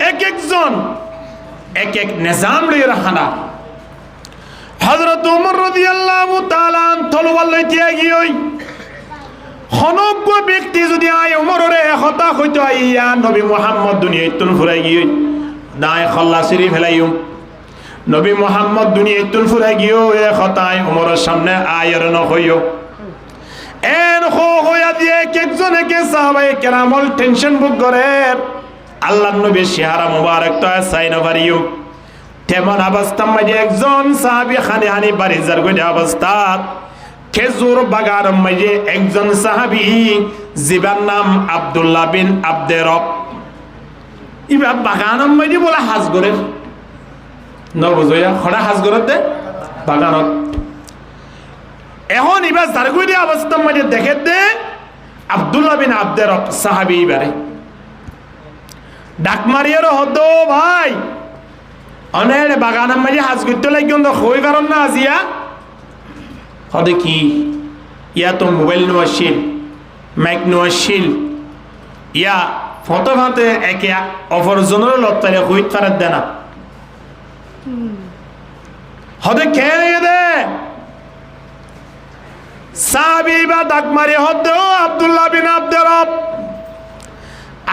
एक एक জন एक एक निजाम লই রাখানা। হযরত ওমর রাদিয়াল্লাহু তাআলা তলোয়ার লইতে গিয়ে হনজ্ঞ ব্যক্তি যদি আয় ওমরের কথা কইতো আইয়া নবী মুহাম্মদ দুনিয়াতুন ফুরাই গিয়ে দায় খল্লাসিরি ফেলাইও নবী মোহাম্মদ দুনিয়াতুন ফুরাই গিয়েও এ কথায় ওমরের সামনে আয়ের ন হইও এন হইয়া দিয়ে একজন একে সাহাবায়ে কেরামল টেনশন বুক করে আল্লাহর নবী চেহারা মুবারক তো চাই না পারিও। তেমন অবস্থা মাঝে একজন সাহাবী খানে আনি বাড়ি যার গইয়া অবস্থা খেজুর বাগার মাঝে একজন সাহাবী জিবার নাম আব্দুল্লাহ বিন আব্দে রব ইবা বাগানের মাঝে বলে হাজগরের নবজয়া খড়া হাজগরতে বাগানত এখন এবার জারগুড়ি অবস্থার মাঝে দেখে দে আব্দুল্লাহ বিন আব্দে রব সাহাবী এবারে ডাক মারিয়ার হতো ভাই অনেক বাগানের মাঝে হাজ করতে লাগিয়ে হই কারণ না আজিয়া হদে কি ইয়া তো মোবাইল নোয়াশিল মাইক নোয়াশিল ইয়া ফটো ফাতে একে অপরজনের লত্তারে হইত ফারাত দেনা হদে খেয়ে দে সাহাবী বা ডাক মারি হতো আব্দুল্লাহ বিন আব্দে রব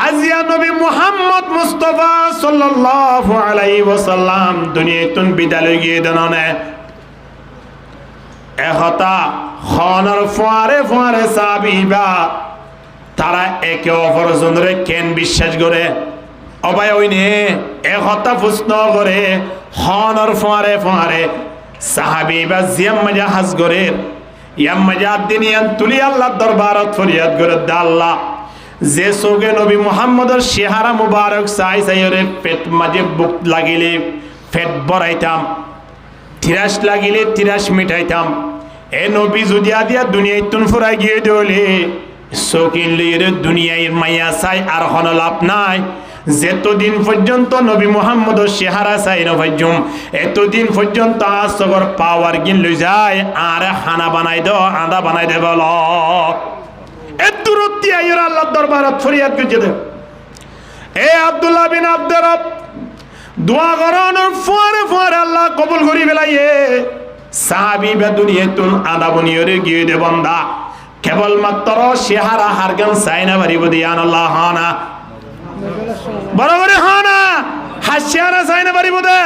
আজিয়া নবী মুহাম্মদ মুস্তাফা সাল্লাল্লাহু আলাইহি ওয়াসাল্লাম দুনিয়াতুন বিদায় গিয়ে দননে এহতা খনর ফুয়ারে ফুয়ারে সাহাবীবা তারা একে অপরজনরে কেন বিশ্বাস করে অবায় হইনে এহতা প্রশ্ন করে খনর ফুয়ারে ফুয়ারে সাহাবীবা জিয়াম মাজা হাজ করে ইয়াম মাজা দিনিয়ান তুলি আল্লাহর দরবারত ফরিয়াদ করে দে আল্লাহ যে সোগে নবী মুহাম্মদের চেহারা মুবারক চাই চাইরে পেট মাঝে বুক লাগিলে পেট ভরাইতাম তিরাস লাগিলে তিরাস মিটাইতাম এ নবী যদি আদিয়া দুনিয়াতুন ফুরাই গিয়ে দলে সকিন লইরে দুনিয়ায় মায়া চাই আর হন লাভ নাই যেতদিন পর্যন্ত নবী মুহাম্মদের চেহারা চাই না ভাইজুম এতদিন পর্যন্ত আসগর পাওয়ার গিন লই যায় আর খানা বানাই দাও আদা বানাই দে বল এতুরতি আইরা আল্লাহর দরবারত ফরিয়াদ করতে দে এ আব্দুল্লাহ বিন আব্দে রব দোয়া করানোর ফুয়ারে ফুয়ারে আল্লাহ কবুল করি ফেলাইয়ে সাহাবী বে দুনিয়াতুন আদা বনিয়রে গিয়ে দে বান্দা কেবল মাত্র চেহারা হারগান চাইনা বাড়িব দিয়ান আল্লাহ হানা বরাবর হানা হাসিয়ারা চাইনা বাড়িব দে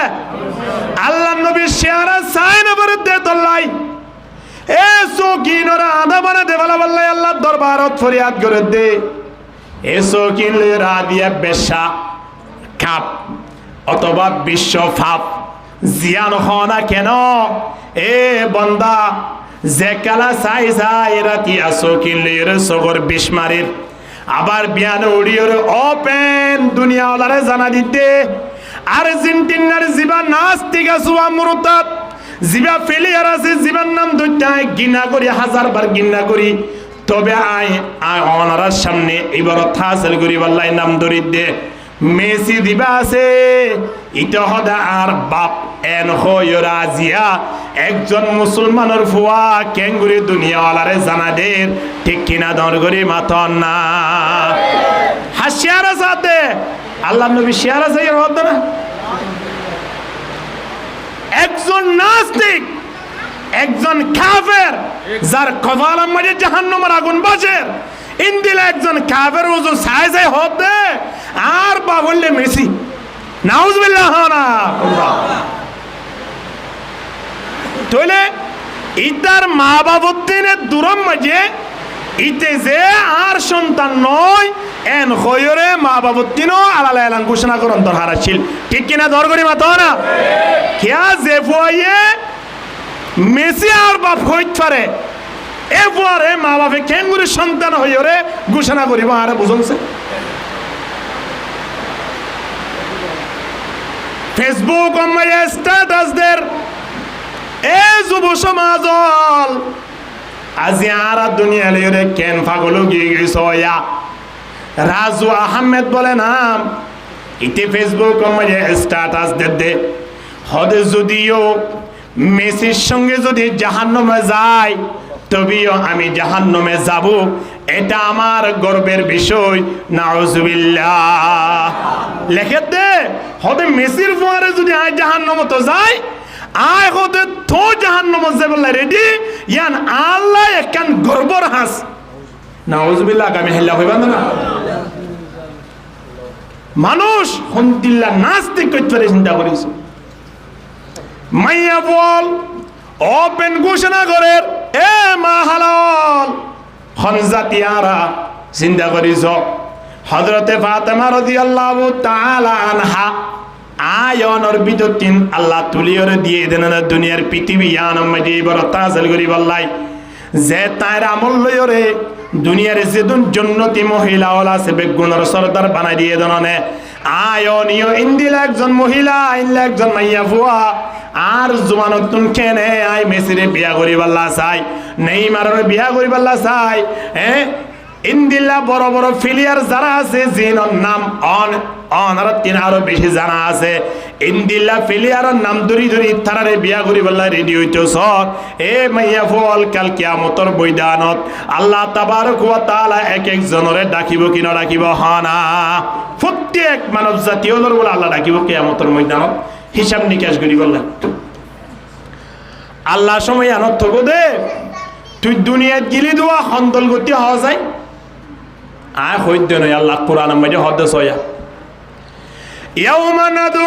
আল্লাহর নবীর চেহারা চাইনা বাড়ি দে তল্লাই এ সকিনরা আদা বানা দে বলা বললাই আল্লাহর দরবারত ফরিয়াদ করে দে এসো কিনলে রাদিয়া বেশা কাপ অথবা বিশ্ব ফাপ জিয়ান হনা কেন এ বন্দা যে কালা চাই চাই রাতি আসো কিনলে সগর বিস্মারির আবার বিয়ান উড়িয়ে ওপেন দুনিয়া ওলারে জানা দিতে আর্জেন্টিনার জিবা নাস্তিক আসুয়া মুরতাদ জিবা ফেলিয়ার আছে জিবার নাম দুইটাই গিনা করি হাজারবার গিনা করি তবে আই ওনার সামনে এবার থাসেল করি বললাই নাম ধরি দে মেসি দিবা আছে ইটা হদা আর বাপ এন হইরা জিয়া একজন মুসলমানের ফুয়া কেঙ্গুরি দুনিয়াওয়ালারে জানা দে ঠিক কিনা দর করি মাথন না হাসিয়ার সাথে আল্লাহ নবী শিয়ার আছে এর হদ না একজন নাস্তিক একজন কাফের যার কপালের মধ্যে জাহান্নামের আগুন বাজে ইন্দিলা একজন কাফের ওজন সাই সাই হতে আর বা বললে মেসি নাউজুবিল্লাহ না তাহলে ইতার মা বাবুদ্দিনের দূরম মাঝে ইতে যে আর সন্তান নয় এন হইরে মা বাবুদ্দিনও আলালা এলান ঘোষণা করন তোর হারাছিল ঠিক কিনা দর করি মাতো না কিয়া যে ফুয়াইয়ে মেসি আর বাপ হইত পারে এরপরে মা বাপে কেঙ্গুরি সন্তান হইরে ঘোষণা করিব আরে বুঝছে ফেসবুক আমায় স্ট্যাটাস দের এ যুব সমাজল আজি আর দুনিয়া লইরে কেন পাগল গিয়ে গেছ ইয়া রাজু আহমেদ বলে নাম ইতে ফেসবুক আমায় স্ট্যাটাস দে হদে যদিও মেসির সঙ্গে যদি জাহান্নামে যায় তবেও আমি জাহান্নামে যাব এটা আমার গর্বের বিষয় নাউজুবিল্লাহ লেখে দে হদে মেসির পরে যদি আয় জাহান্নামে তো যায় আয় হদে তো জাহান্নামে যাবে রেডি ইয়ান আল্লাহ একখান গর্বর হাস নাউজুবিল্লাহ আমি হেল্লা হইবা না মানুষ হন্দিল্লা নাস্তিক করতে চিন্তা করিস মাইয়া বল ওপেন ঘোষণা করে এ মা হালাল হনজাতিয়ারা চিন্তা করিস হযরতে ফাতেমা রাদিয়াল্লাহু তাআলা আনহা আয়নর বিদতিন আল্লাহ তুলিয়রে দিয়ে দেন না দুনিয়ার পৃথিবী আনম মাঝে বড় তাজাল করি বললাই যে তার আমল লয়রে দুনিয়ার যেদুন জন্নতি মহিলা ওলা সে বেগুনের সরদার বানাই দিয়ে দননে আয়নিও ইন্দিলা একজন মহিলা ইনলা একজন মাইয়া ফুয়া আর জুমানতুন কেনে আই মেসিরে বিয়া করি বল্লা চাই নেইমারের বিয়া করি বল্লা চাই ইন্দিলা বড় বড় ফিলিয়ার যারা আছে জিনর নাম আর তিন আরো বেশি জানা আছে ইন্দিলা ফিলিয়ারের নাম ধরি ধরি তারারে বিয়া করি বল্লা রেডি হইতেছ এ মাইয়া ফল কাল কিয়ামতের ময়দানত আল্লাহ তাবারক ওয়া তাআলা এক এক জনরে ডাকিব কি না ডাকিব হানা প্রত্যেক মানব জাতীয় বলে আল্লাহ ডাকিব কিয়ামতের ময়দানত হিসাব নিকাশ করি বললেন আল্লাহ সময় আনত থাকো দে তুই দুনিয়াত গিলি দোয়া হন্দল গতি হওয়া যায় আয় হইত দে নয় আল্লাহ কোরআন মাঝে হদে সয়া ইয়াউমা নাদউ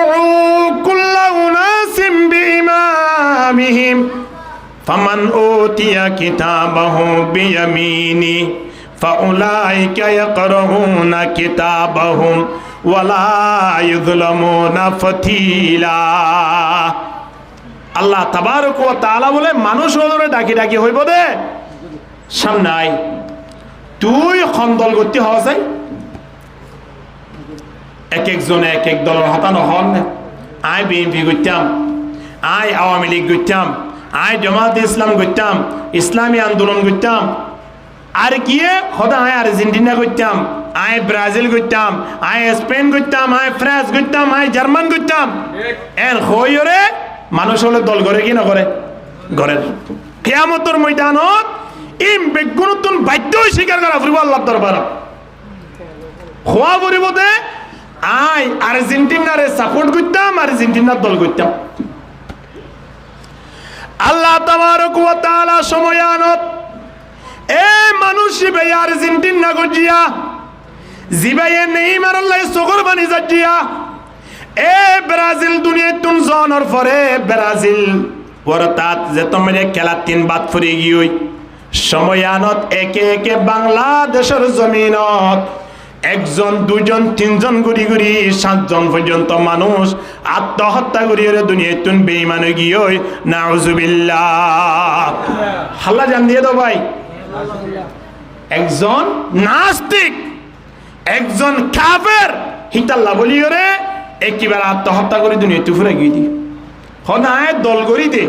কুল্লা উনাসিম বিইমামিহিম ফামান উতিয়া কিতাবাহু বিয়ামিনি ফাউলাইকা ইয়াকরাউনা কিতাবাহুম ওয়ালা ইযলামুনা ফাতিলা আল্লাহ তাবারক ওয়া তাআলা বলে মানুষ ওরে ডাকি ডাকি হইব দে সামনে আই তুই খন্দল গতি হওয়া যায় এক একজনে এক এক দলের হতানো হন আই বিএনপি করতাম আই আওয়ামী লীগ করতাম আই জামাত ইসলাম করতাম ইসলামী আন্দোলন করতাম আর গিয়ে হদা আয় আর্জেন্টিনা করতাম আয় ব্রাজিল করতাম আয় স্পেন করতাম আয় ফ্রান্স করতাম আয় জার্মান করতাম এর হইরে মানুষ হলে দল করে কি না করে ঘরের কিয়ামতের ময়দানত ইম বেগুনতুন বাধ্য স্বীকার করা ফুরব আল্লাহ দরবার খোয়া পরিব দে আয় আর্জেন্টিনারে সাপোর্ট করতাম আর্জেন্টিনার দল করতাম আল্লাহ তাবারক ওয়া তাআলা সময়ানত এ মানুষ বে আর্জেন্টিনা গজিয়া জিবায়ে নেইমার আল্লাহ সগর বানি যাজিয়া এ ব্রাজিল দুনিয়া তুন জনর পরে ব্রাজিল ওরতাত যে তোমরে খেলা তিন বাদ ফুরি গিয়ে সময়ানত একে একে বাংলাদেশের জমিনত একজন দুজন তিনজন করি করি 7 জন পর্যন্ত মানুষ আত্মহত্যা করি ওরে দুনিয়ায় তুন বেঈমান হয়ে গিয়ে নাউজুবিল্লাহ হাল্লা জান দিয়ে দাও ভাই একজন নাস্তিক একজন কাফের হিতাল্লাহ বলি ওরে একবার আত্মহত্যা করে দুনিয়া তুফুরে গিয়ে দি হনায় দল করি দে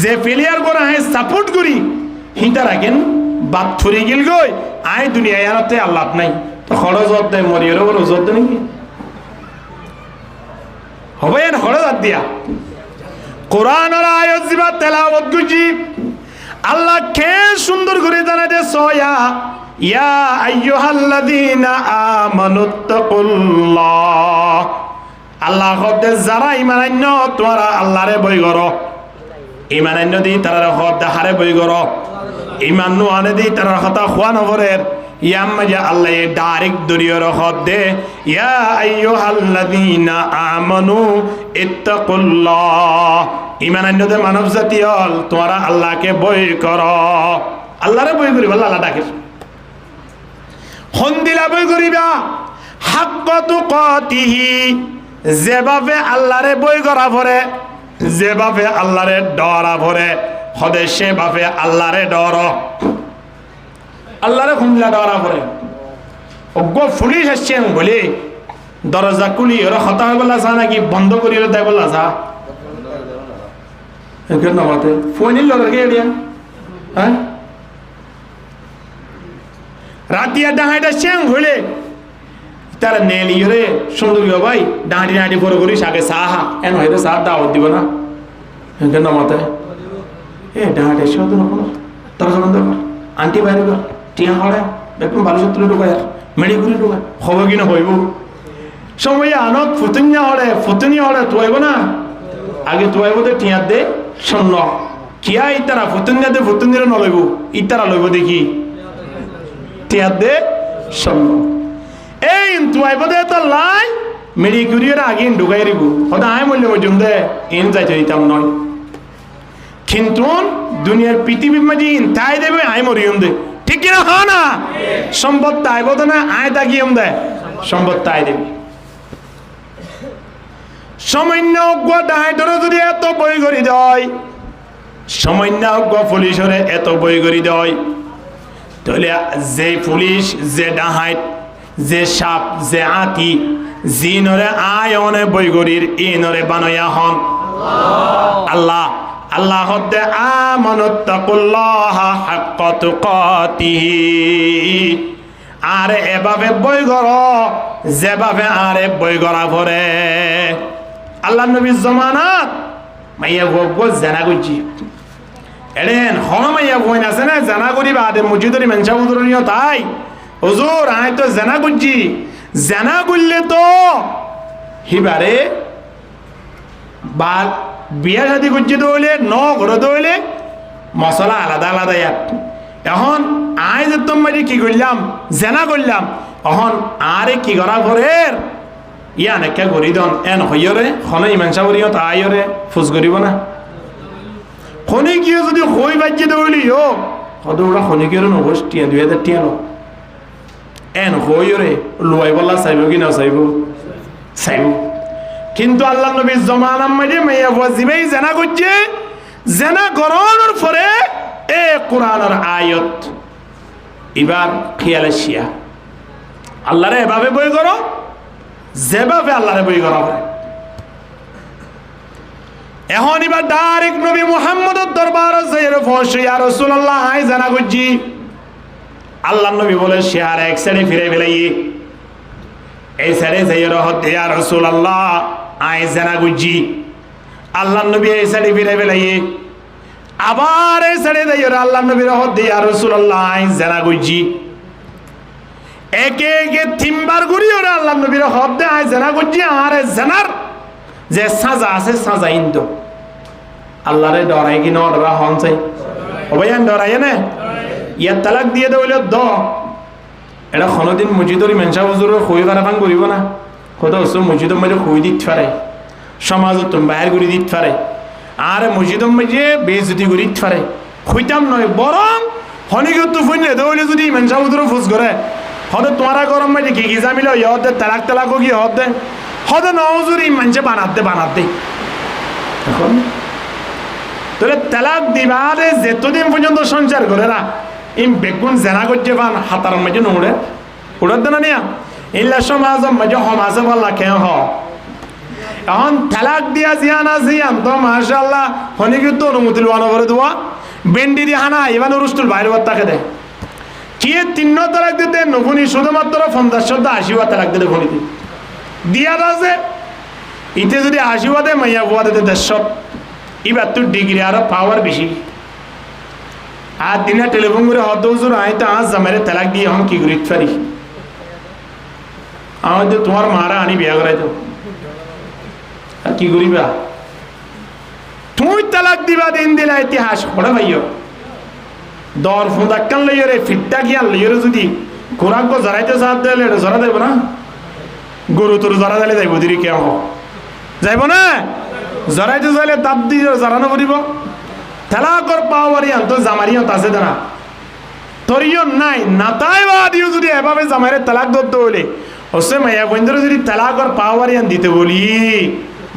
যে প্লেয়ার করে আয় সাপোর্ট করি হিতা রাখেন বাদ ছড়িয়ে গেল গই আয় দুনিয়ায় আনতে আল্লাহ নাই তো খরচ দেয় মরিয়ার ওপর ওজত দেয় নাকি হবে এর খরচ দিয়া কোরআনের আয়াত জিবা তেলাওয়াত গুজি আল্লাহ কে সুন্দর করে জানায় দে সয়া ইয়া আইয়ুহাল্লাযীনা আমানুত্তাকুল্লাহ আল্লাহ হদে যারা ঈমান আন্য তোমরা আল্লাহরে ভয় করো ঈমান আন্য দি তারা হদ হারে ভয় করো ঈমান নু আনে দি তারা কথা খোয়া নভরের ইয়াম মাজা আল্লাহ ডাইরেক্ট দরিয়র হদ দে ইয়া আইয়ুহাল্লাযীনা আমানু ইত্তাকুল্লাহ ঈমান আন্য দে মানব জাতি হল তোমরা আল্লাহকে ভয় করো আল্লাহরে ভয় করিবা আল্লাহ ডাকে হন্দিলা বই করিবা হাক্ক তুকাতিহি যেভাবে আল্লাহরে বই করা পরে যেভাবে আল্লাহরে ডরা পরে হদে সেভাবে আল্লাহরে ডর আল্লাহরে হন্দিলা ডরা পরে অজ্ঞ পুলিশ আসছেন বলে দরজা খুলি ওরা হতা হয়ে বলা যা নাকি বন্ধ করি দেয় বলা যা নামাতে ফোনিল লড়কে এরিয়া হ্যাঁ রাতিয়া ডাহাইটা শ্যাম হইলে তারা নেলি রে সুন্দর ভাই ডাঁটি ডাঁটি পরে করিস আগে সাহা এন হয়তো সাহ দাওয়াত দিব না কেন মাথায় এ ডাঁটে সে হতো না কোনো তার বন্ধ কর আন্টি বাইরে কর টিয়া হড়ে একদম ভালো সত্তর ঢুকায় মেডিকুলি ঢুকায় হব কি না হইব সময় আনত ফুতুনিয়া হড়ে তুয়াইব না আগে তুয়াইব তো টিয়া দে শূন্য কিয়া ইতারা ফুতুনিয়া দে ফুতুনিয়া নলইব ইতারা লইব দেখি টিয়া দে শূন্য এই তুয়াইব দে তো লাই মেডিকুলির আগে ঢুকাই দিব হয়তো আয় মূল্য পর্যন্ত দে ইন যাইতে দিতাম নয় কিন্তু দুনিয়ার পৃথিবীর মাঝে তাই দেবে আয় মরিয়ম দে ঠিক কিনা হয় না সম্পদ তাই বোধ না আয় তাকিয়ম দে সম্পদ তাই দেবে সামান্য অজ্ঞ ডাহাইটরে যদি এত বই করি দেয় সামান্য অজ্ঞ পুলিশরে এত বই করি দেয় তাহলে যে পুলিশ যে ডাহাইট যে সাপ যে আতি জিনরে আয় অনে বই করির ইনরে বানয়া হন আল্লাহ আল্লাহ হদ্দে আমানুত্তাকুল্লাহা হাক্কা তুকাতিহি আরে এভাবে বই করো যেভাবে আরে বই করা পরে আল্লাহ নবীর জমানাত মাইয়া গো জানা গুজি এলেন হন মাইয়া বই আছে না জানা করি বাদে মসজিদের মেনসা উদরণীয় তাই হুজুর আয় তো জানা গুজি জানা করলে তো হিবারে বা বিয়া শাদি করছি তো হইলে ঘরে তো হইলে মশলা আলাদা আলাদা এখন আয় যে তোমার কি করলাম জেনা করলাম এখন আরে কি করা ঘরের ইয়া নাকি করি দন এন হইরে হনে ইমানসা করিও তাইরে ফুস করিব না খনি কি যদি হই বাজ্যে তো হইলি ও হদ ওরা খনি কি নগস টিয়া 2000 টিয়া লো এন হইরে লুয়াই বলা চাইব কি না চাইব কিন্তু আল্লাহ নবীর জমানার মাঝে মাইয়া ওয়াজিবেই জানা করছে জানা করানোর পরে এ কোরআনের আয়াত এবার খেয়ালে শিয়া আল্লাহরে এভাবে বই করো যেভাবে আল্লাহরে বই করা হয় এখন এবার ডাইরেক্ট নবী মুহাম্মদের দরবারে যাইয়ে পৌঁছে ইয়া রাসূলুল্লাহ আই জানা করছি আল্লাহ নবী বলে শেয়ার এক সাইডে ফিরে ফেলাই এই সাইডে যাইয়ে রহত ইয়া রাসূলুল্লাহ আয় জানা গুজি আল্লাহ নবী এই সাইডে ফিরে ফেলাই আবার এই সাইডে যাইয়ে আল্লাহ নবী রহত ইয়া রাসূলুল্লাহ আয় জানা গুজি একে একে তিনবার ঘুরি ওরা আল্লাহ নবীর রহত দে আয় জানা গুজি আর জানার যে সাজা আছে সাজা ইন্দো আল্লাহরে ডরাই কি না ডরা হন চাই ওবায়ান ডরাই না ইয়া তালাক দিয়ে দেওয়ালে এটা কোনোদিন মসজিদের মেনসা হুজুরের খই কারাকান করিব না কত হচ্ছে মসজিদের মাঝে খই দিতে পারে সমাজত তুমি বাইর করে দিতে পারে আর মসজিদের মাঝে বেইজ্জতি করে দিতে পারে খইতাম নয় বরং হনিকে তো ফোন দেওয়ালে যদি মেনসা হুজুরে ফুস করে হদে তোমারা গরম মাঝে কি জামিল হতে তালাক কি হদে নজুরি মানুষে বানাতে এখন তাহলে তালাক দিবারে যেতদিন পর্যন্ত সঞ্চার করে না ইম বেগুন জেনা করছে পান হাতার মাঝে নোড়ে উড়ার দেনা নিয়া ইল্লা সমাজ মাঝে সমাজে বললা কেন এখন তালাক দিয়া জিয়ান তো মাশাআল্লাহ হনিকে তো অনুমতি লোয়ানো করে দেওয়া বেন্ডি দিয়ে হানা এবার রুস্তুল বাইরে তাকে দেয় কি 3 তালাক দিতে নবনি শুধুমাত্র 50-80 তালাক দিতে ফোন দিয়া আছে ইতে যদি 80 দেয় মাইয়া বুয়া দিতে 150 এবার তো ডিগ্রি আরো পাওয়ার বেশি আর দিনে টেলিফোন করে হদ হুজুর আই তো আজ জামাইরে তালাক দিয়ে এখন কি করি পারি আমাদের তোমার মারা আনি বিয়া করাই তো কি করিবা তুমি তালাক দিবা দিন দিলা ইতিহাস পড়া ভাইও দর ফুদাক্কান লইরে ফিটটা গিয়া লইরে যদি কোরআন জড়াইতে সাথ দিলে এটা জড়া দেব না গরু তোর জড়া দিলে যাইব দিরি কেউ যাইব না জড়াইতে যাইলে দাঁত দিয়ে জড়ানো পড়িব তালাকর পাওয়ারি আনতো জামারিও আছে না তোরিও নাই নাতাই বা দিও যদি এভাবে জামাইরে তালাক ধরতে হলে ওসে মাইয়া বন্ধুরা যদি তালাকর পাওয়ারি আন দিতে বলি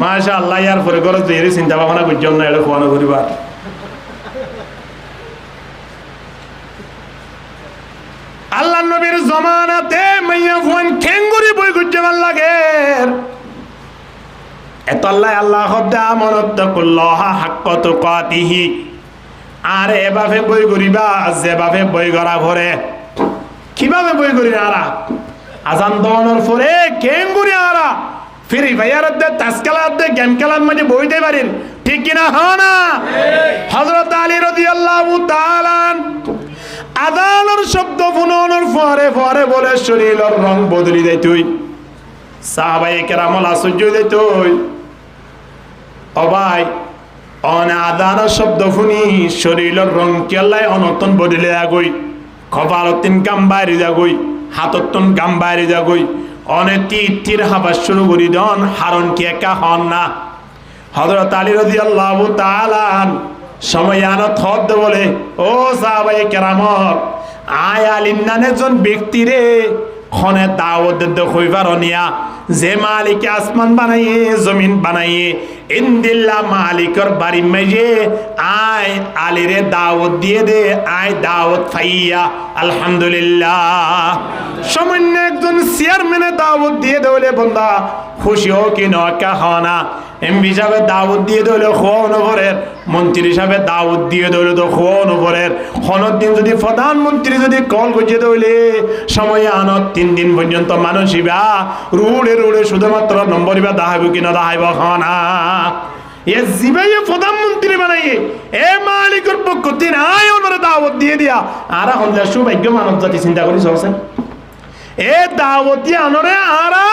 মাশাআল্লাহ ইয়ার পরে করে তুই চিন্তা ভাবনা করছম না এটা খোয়ানো করিবার আল্লাহ নবীর জমানাতে মাইয়া ফোন খেঙ্গুরি বই করতে ভাল লাগে এত আল্লাহ হদ্দা আমানাতুল্লাহ হাক্কা তুকাতিহি আর এভাবে বই করিবা যেভাবে বই করা ভরে কিভাবে বই করি আরা আজান দওয়ানোর পরে খেঙ্গুরি আরা ফিরি ভাইয়ার দে তাসকালাত দে গেম খেলার মাঝে বইতে পারেন ঠিক কিনা হ্যাঁ না হযরত আলী রাদিয়াল্লাহু তাআলা আযানের শব্দ শুনানোর পরে বলে শরীরের রং বদলি দেয় তুই সাহাবায়ে কেরাম আশ্চর্য দেয় তুই ও ভাই অনে আযানের শব্দ শুনি শরীরের রং কেলাই অনতন বদলি আগই কপালতিন গাম বাইরে যাগই হাততন গাম বাইরে যাগই অনে তীর হাবা শুরু করি দন হারন কি একা হন না হযরত আলী রাদিয়াল্লাহু তাআলা সময় আনত হদ বলে ও সাহাবায়ে কেরাম আয় আলীর নামে একজন ব্যক্তি রে খনে দাওয়াত দে কইবার নিয়া যে মালিক আসমান বানাইয়ে জমিন বানাইয়ে ইনদিল্লা মালিকর বাড়ি মেজে আয় আলীরে দাওয়াত দিয়ে দে আয় দাওয়াত ফাইয়া আলহামদুলিল্লাহ সামান্য একজন চেয়ারম্যানে দাওয়াত দিয়ে দেলে বন্ধা খুশি হোক কি নকা হনা এমপি হিসাবে দাওয়াত দিয়ে দিলে খোয়ানো পরের মন্ত্রী হিসাবে দাওয়াত দিয়ে দিলে তো খোয়ানো পরের হনের দিন যদি প্রধানমন্ত্রী যদি কল করছে দিলে সময় আনত 3 দিন পর্যন্ত মানুষ ইবা রুড়ে শুধুমাত্র নম্বর ইবা দাহাইব কিনা দাহাইব হনা এ জিবাইয়ে প্রধানমন্ত্রী বানাইয়ে এ মালিকের পক্ষ তিন আয় ওনারা দাওয়াত দিয়ে দিয়া আরা হন্দার সৌভাগ্য মানব জাতি চিন্তা করি সহসে এ দাওয়াত দিয়ে আনরে আরা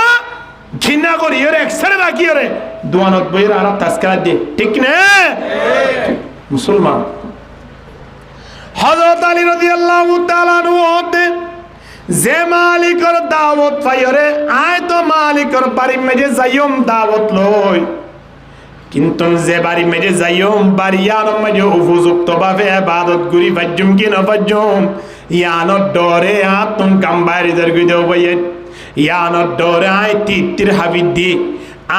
ঘৃণা করি ওর একসাথে রাখি ওরে দোয়ানত বইয়ের আরা তাস্কারা দিয়ে ঠিক না মুসলমান হযরত আলী রাদিয়াল্লাহু তাআলা আনহু যে মালিকের দাওয়াত পাইরে আয় তো মালিকের বাড়ি মেজে যাইম দাওয়াত লই কিন্তু যে বাড়ি মেজে যাইম বাড়িয়ার মেজে উপযুক্ত ভাবে ইবাদত করি বাজ্জুম কি না বাজ্জুম ইয়ানত ডরে আতম কাম বাইরে দরগি দেও বইয়ে ইয়ানত ডরে আয় তীর হাবিদ দি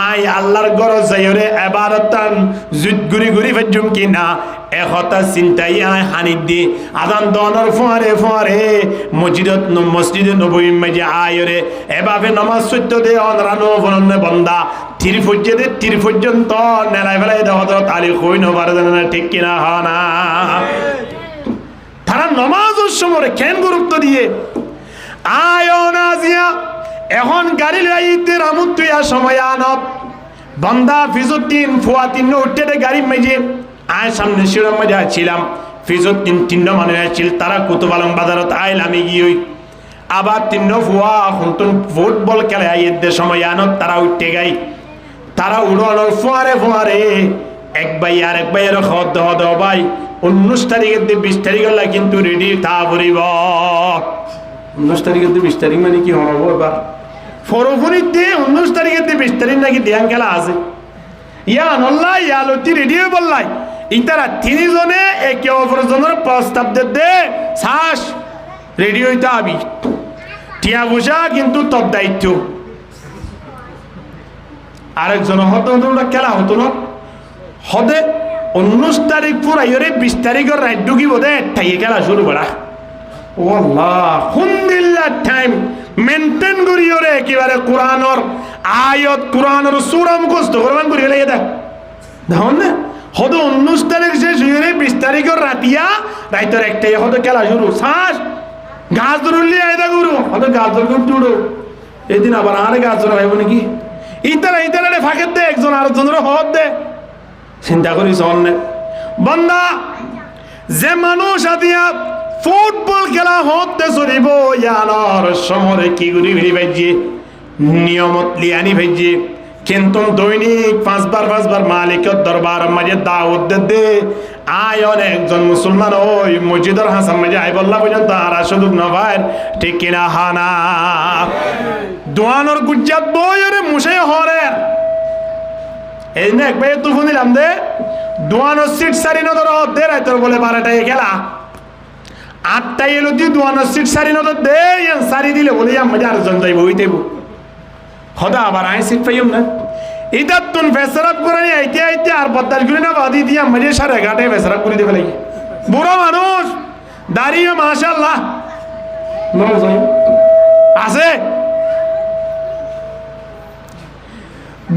আয় আল্লাহর ঘর যাইরে ইবাদতান জুদ গুরি বাজ্জুম কি না একতা চিন্তাই আয় হানিদ দি আজান দনের ফরে মসজিদে নববী মাঝে আয়রে এভাবে নামাজ সত্য দে অনরানো বননে বন্দা তীর পর্যন্ত নেলাই ফেলাই হযরত আলী কই নবার জানা ঠিক কিনা হনা তারা নামাজের সময় কেন গুরুত্ব দিয়ে আয় নাজিয়া এখন গাড়ি লাইতে রামুত তুই সময় আনত বন্দা ফিজুদ্দিন ফুয়াতিন উঠতে গাড়ি মেজে আয় সামনে শিরম মধ্যে ছিলাম ফিজুদ্দিন 3 মানুষ ছিল তারা কুতুব আলম বাজারত আইলাম গিয়ে আবার 3 ফুয়া হুন্তন ফুটবল খেলে আইদের সময় আনত তারা উঠতে গাই তারা উড়ানোর ফুয়ারে এক ভাই আর এক ভাইয়ের হদ ভাই 19 তারিখের 20 তারিখের লাগে কিন্তু রেডি তা পড়িব 19 তারিখের 20 তারিখ মানে কি হবো এবার ফরফরিতে 19 তারিখের 20 তারিখ নাকি ধ্যান খেলা আছে ইয়া আল্লাহ ইয়া লতি রেডি হয়ে বললাই ইতারা 3 জনে একে অপরজনের প্রস্তাব দে শ্বাস রেডি হইতে আবি টিয়া বুঝা কিন্তু তোর দায়িত্ব। আরেকজন হতো তোমরা খেলা হতো না হদে 19 তারিখ পুরাইরে 20 তারিখের রাত ঢুকি বোধে ঠাইয়ে খেলা শুরু করা। ও আল্লাহ হুন্দিল্লা টাইম মেনটেন করি ওরে একেবারে কোরআনর আয়াত কোরআনর সূরা মুখস্থ করবান করি লাগে দেখ দেখুন না হদে 19 তারিখ শেষ হয়ে 20 তারিখের রাতিয়া রাইতের একটাই হদে খেলা শুরু শ্বাস গাছ ধরলি আয়দা গুরু হদে গাছ ধর টুড়ো এদিন আবার আরে গাছ ধরা হইব নাকি ইতারা ইতারা ফাঁকে দে একজন আরেকজনের হদ দে চিন্তা করি সন্নে বন্দা যে মানুষ আদিয়া ফুটবল খেলা হতে চলিব ইয়ানোর সমরে কি করি ভিড়ি ভাইজি নিয়মত লিয়ানি ভাইজি কিন্তু দৈনিক 5 বার মালিকের দরবার মাঝে দাওয়াত দে আয় অনেকজন মুসলমান ওই মসজিদের হাসান মাঝে আই বল্লা পর্যন্ত আর শুধু নভার ঠিক কিনা হানা দোয়ানোর গুজ্জাত বইরে মুশে হরে এই না একবার তো ফোন দিলাম দে দোয়ানোর সিট সারি নদর দে রাইতর বলে 12টায় খেলা 8টায় এলো দি দোয়ানোর সিট সারি নদর দে সারি দিলে বলে আমাদের আরেকজন যাইব হইতেব হদা আবার আই সিট পাইম না ইদাত তুন ফেসরাত করে আইতে আইতে আর 50 গুলি না বাদি দিয়া আমাদের 11:30 ফেসরাত করে দেবে লাগে বুড়ো মানুষ দাঁড়িয়ে মাশাআল্লাহ আছে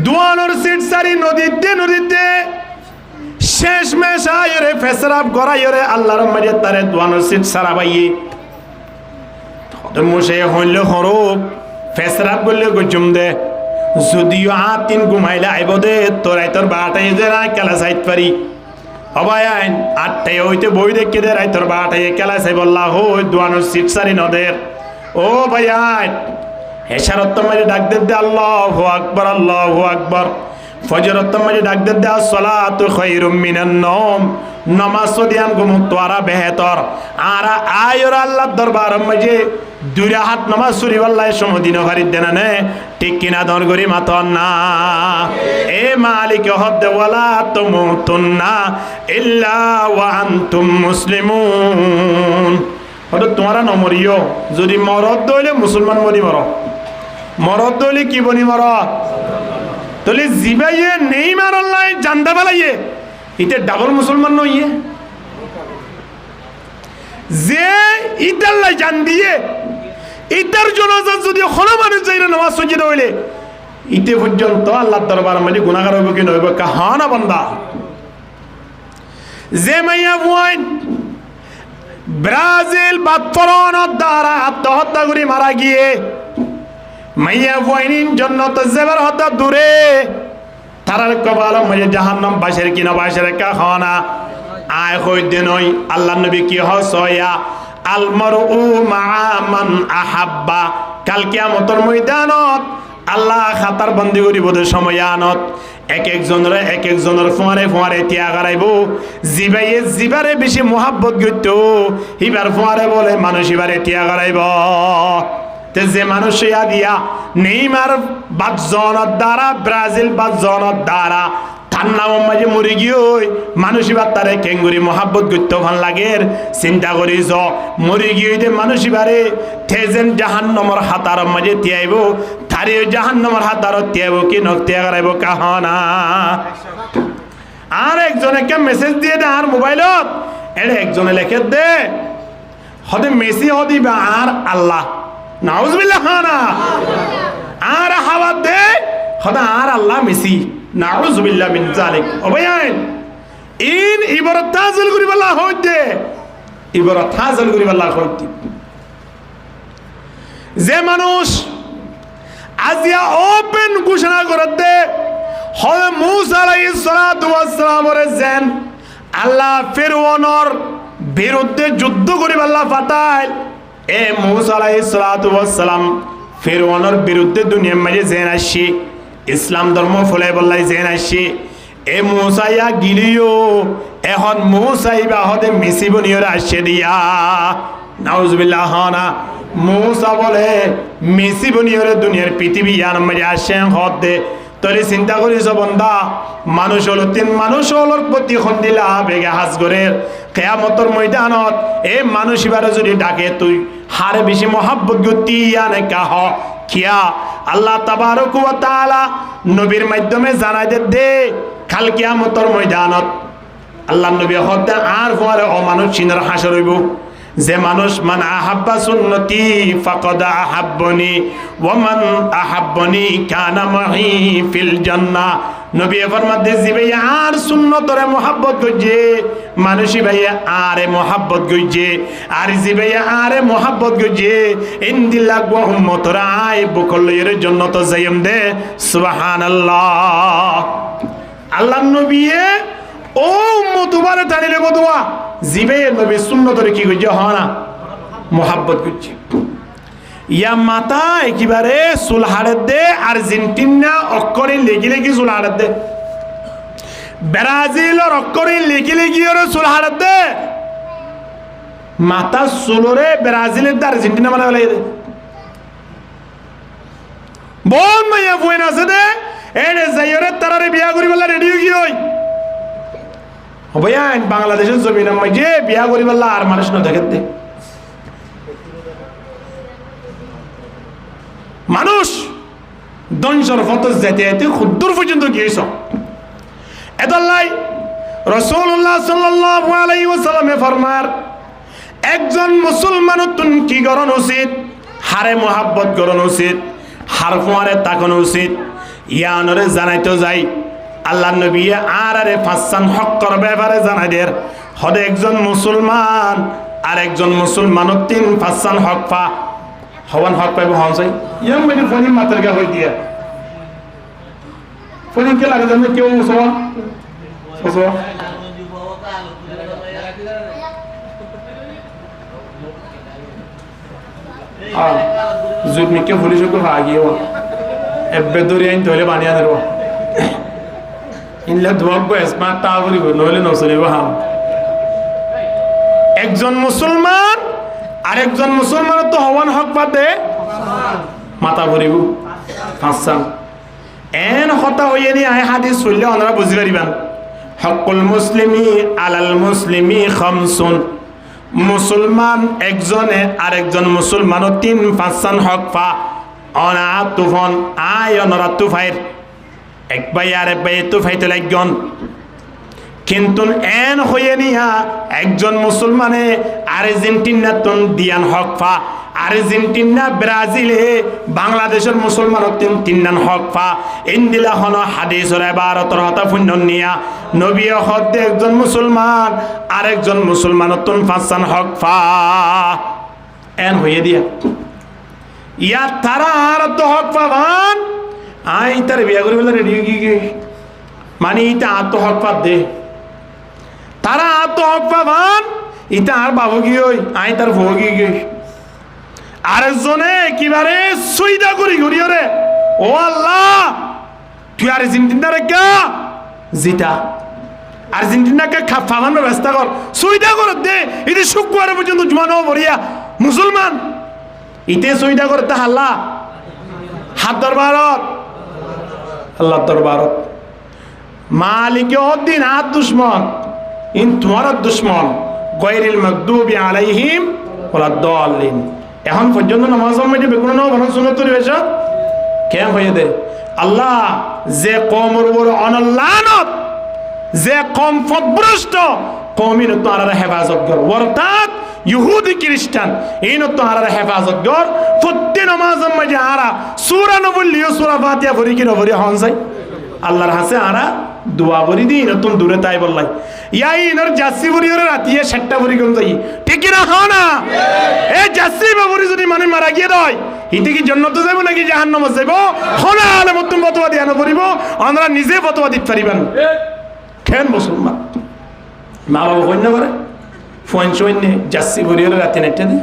দোয়ানোর সিট সারি নদীতে শেষ মেশ আয়রে ফেসরাব গড়াইরে আল্লাহর মাঝে তারে দোয়ানোর সিট সারা বাইয়ে তো মুশে হইল হরব ফেসরাব বললে গজুম দে যদিও আতিন ঘুমাইলে আইব দে তোরাই তোর 12টায় যে না খেলা সাইত পারি হবাই আইন 8টায় হইতে বই দেখে দে রাই তোর 12টায় খেলা সাই বললা হই দোয়ানোর সিট সারি নদের ও ভাই আইন হেসারত মাঝে ডাক দে আল্লাহু আকবার ফজরত মাঝে ডাক দে আসসালাতু খায়রুম মিনান নওম নামাজ দিয়ান গুম তোরা বেহতর আর আয়র আল্লাহ দরবার মাঝে দুইরা হাত নামাজ সুরি আল্লাহ সমদিন হারি দেনা নে ঠিক কিনা দর গরি মাতন না এ মালিক হদ ওয়ালা তুমুতুন্না ইল্লা ওয়া আনতুম মুসলিমুন হদ তোমরা নমরিও যদি মরদ দইলে মুসলমান বনি মরদ দইলে কি বনি মর তলে জিবাইয়ে নেই মারল্লাই জান্দা বালাইয়ে ইতে ডাবল মুসলমান নইয়ে যে ইতাল্লাই জান দিয়ে ইতার জনজাত যদি কোনো মানুষ যাইরা নামাজ সজিদা হইলে ইতে পর্যন্ত আল্লাহর দরবার মাঝে গুনাহগার হইব কি নইব কাহানা বান্দা যে মাইয়া বুয়াইন ব্রাজিল বাতফরনের দ্বারা আত্মহত্যা করে মারা গিয়ে মাইয়া বুয়াইনিন জন্নত যাবার হত্যা দূরে তারার কপাল মাঝে জাহান্নাম বাসের কিনা বাসের কাহানা আয় হইতে নই আল্লাহ নবী কি হসয়া আল মারউ মা মান আহাব্বা কাল কিয়ামতের ময়দানত আল্লাহ খাতার বন্দি করিব দে সময়য়ানত এক একজনের ফোয়ারে তিয়া গারাইব জিবারে বেশি মোহাব্বত গইত হিবার ফোয়ারে বলে মানুষ হিবারে তিয়া গারাইব তে যে মানুষ ইয়া দিয়া নেইমার বাদজনের দ্বারা ব্রাজিল বাদজনের দ্বারা ঠান্ডা মাঝে মরে গিয়ে মানুষ এবার তারে কেঙ্গুরি মহাব্বত করতে ভাল লাগে চিন্তা করি মরে গিয়ে মানুষ এবারে থেজেন জাহান্নামের হাতার মাঝে তিয়াইব তারে জাহান্নামের হাতার তিয়াইব কি নক্তিয়া করাইব কাহনা আর একজনকে মেসেজ দিয়ে দে আর মোবাইলত এটা একজনে লেখে দে হদে মেসি হদিবা আর আল্লাহ নাউজুবিল্লাহ খানা আর হাওয়া দে হদা আর আল্লাহ মেসি নাউজুবিল্লাহ মিন যালিক ওবায়ান ইন ইবারত তাজিল করি বলা হইতে ইবারত তাজিল করি বলা হইতে যে মানুষ আজিয়া ওপেন ঘোষণা করে দে হয় মুসা আলাইহিস সালাতু ওয়াস সালামের জেন আল্লাহ ফিরআউনের বিরুদ্ধে যুদ্ধ করি বলা পাঠায় এ মুসা আলাইহিস সালাতু ওয়াস সালাম ফিরআউনের বিরুদ্ধে দুনিয়ার মাঝে জেন আসি ইসলাম ধর্ম ফলাই বললাই জেন আসি এ মুসাইয়া গিলিও এখন মুসাইবা হদে মিসিবনিয়র আসছে দিয়া নাউজুবিল্লাহ হানা মুসা বলে মিসিবনিয়র দুনিয়ার পৃথিবী ইয়ার মাঝে আসে হদে তোরে চিন্তা করিস বন্দা মানুষ হলো মানুষ হলোর প্রতি খন্দিলা বেগে হাজ করে কিয়ামতের ময়দানত এ মানুষ এবারে যদি ডাকে তুই হারে বেশি মোহাব্বত গতিয়ানে কাহ কিয়া আল্লাহ তাবারক ওয়া তাআলা নবীর মাধ্যমে জানাই দে কাল কিয়ামতের ময়দানত আল্লাহ নবী হদ্দা আর পরে অমানুষ চিনার হাসর হইব যে মানুষ মান আহাব্বা সুন্নতি ফাকাদ আহাব্বনি ওয়া মান আহাব্বনি কানা মাহি ফিল জান্নাহ নবী ফরমাতে জিবে আর সুন্নতরে মোহাব্বত গজে মানুষই ভাইয়া আরে মোহাব্বত গজে আর জিবে আরে মোহাব্বত গজে ইনদিল্লাহ ওয়া উম্মতরা আই বকলের জান্নাত যাইম দে সুবহানাল্লাহ আল্লাহ নবী ও উম্মত বারে টানিলে বদুয়া জিবে নবী সুন্নতরে কি গজে হনা মোহাব্বত গজে ইয়া মাতা একেবারে সুলহাড়ে দে আর্জেন্টিনা অক্ষরে লেগে লেগে সুলহাড়ে দে ব্রাজিলের অক্ষরে লেগে লেগে ওরে সুলহাড়ে দে মাতা সুলরে ব্রাজিলের দে আর্জেন্টিনা মানে বলে দে বোন মাইয়া বুয়েন আছে দে এনে যাইরে তারারে বিয়া করি বলা রেডি হই হই হবয়া বাংলাদেশের জমিনের মাঝে বিয়া করি বলা আর মানুষ না দেখে দে মানুষ দঞ্জর ফটো যেতে যেতে খুদ্দুর পর্যন্ত গিয়েছ এদাল্লাই রাসূলুল্লাহ সাল্লাল্লাহু আলাইহি ওয়াসাল্লামে ফরমার একজন মুসলমান তুন কি করন উচিত হারে মোহাব্বত করন উচিত হার ফুয়ারে তাকানো উচিত ইয়ানরে জানাইতে যাই আল্লাহ নবী আর আরে ফাসান হক কর ব্যাপারে জানাই দের হদে একজন মুসলমান আর একজন মুসলমান তিন ফাসান হক পা হওয়ান হক পাইব হন চাই ইয়াম মানে ফোনি মাতার গা হই দিয়া ফোনি কে লাগে জানে কেউ সওয়া সওয়া জুট মিকে ফুলি শুকো ভাগিও এবে দরি আইন তোলে বানিয়া দেব ইনলা দুয়াক গো স্মার্ট টাওয়ারি নইলে নসলিব হাম একজন মুসলমান আরেকজন মুসলমান তো হওয়ান হক বাদে মাথা ভরিব ফাঁসান এন হতা হইয়ে নি আয় হাদিস শুনলে ওনারা বুঝি পারিবেন হকুল মুসলিমি আলাল মুসলিমি খামসুন মুসলমান একজনে আরেকজন মুসলমান তিন ফাঁসান হক পা অনা তুফন আয় অনরা তুফাইর এক ভাই আর এক ভাই তুফাইতে লাগন কিন্তু এন হয়ে নিয়া একজন মুসলমানে আর্জেন্টিনা তন দিয়ান হক পা আর্জেন্টিনা ব্রাজিলে বাংলাদেশের মুসলমান তিন হক পা ইন্দিলা হন হাদিসের ইবারতর হতা পুণ্য নিয়া নবী হদ্দে একজন মুসলমান আরেকজন মুসলমান তন ফাসান হক পা এন হয়ে দিয়া ইয়া তারা আর তো হক পাবান আই তার বিয়া করে বলে রেডি কি মানে ইটা আত্ম হক পা দে তারা আত্ম হক পাবান ইটা আর বাবু কি হই আই তার ভোগী কি আরেকজনে কিবারে সুইদা করি করি রে ও আল্লাহ তুই আর্জেন্টিনারে গা জিতা আর্জেন্টিনাকে ফালানোর ব্যবস্থা কর সুইদা কর দে ইতি শুক্রবার পর্যন্ত জমানো বরিয়া মুসলমান ইতে সুইদা করতে হাল্লা হাত দরবারত আল্লাহ দরবারত মালিকে উদ্দিন হাত দুশ্মন ইন তোমার দুশ্মন গায়রিল মাগদুবি আলাইহিম ওয়ালাদ-দাল্লিন এখন পর্যন্ত নামাজের মধ্যে বেগুন না বরং সুন্নাত রয়েছ কেন হয়ে দে আল্লাহ যে কওমের উপর অনলানত যে কম ফদভ্রষ্ট কওমিন তো আর হেফাজত কর অর্থাৎ ইহুদি খ্রিস্টান এইন তো আর হেফাজত কর প্রত্যেক নামাজের মধ্যে আরা সূরা নবলিও সূরা ফাতিহা পড়ি কি নবরি হন যায় আল্লাহর হাসে আরা দোয়া বলি দিই নতুন দূরে তাই বললাই ইয়াই ইনর জাসি বরি ওর রাতিয়ে 7টা বরি কোন যাই ঠিক না হ না এ জাসি বাবরি যদি মানে মারা গিয়ে দয় ইতে কি জান্নাতে যাব নাকি জাহান্নামে যাব হনা আলে মতুন ফতোয়া দিয়া না পড়িব আমরা নিজে ফতোয়া দিতে পারিবেন কেন মুসলমান মা বাবা কইনা করে ফোন চইনে জাসি বরি ওর রাতে নেটে দি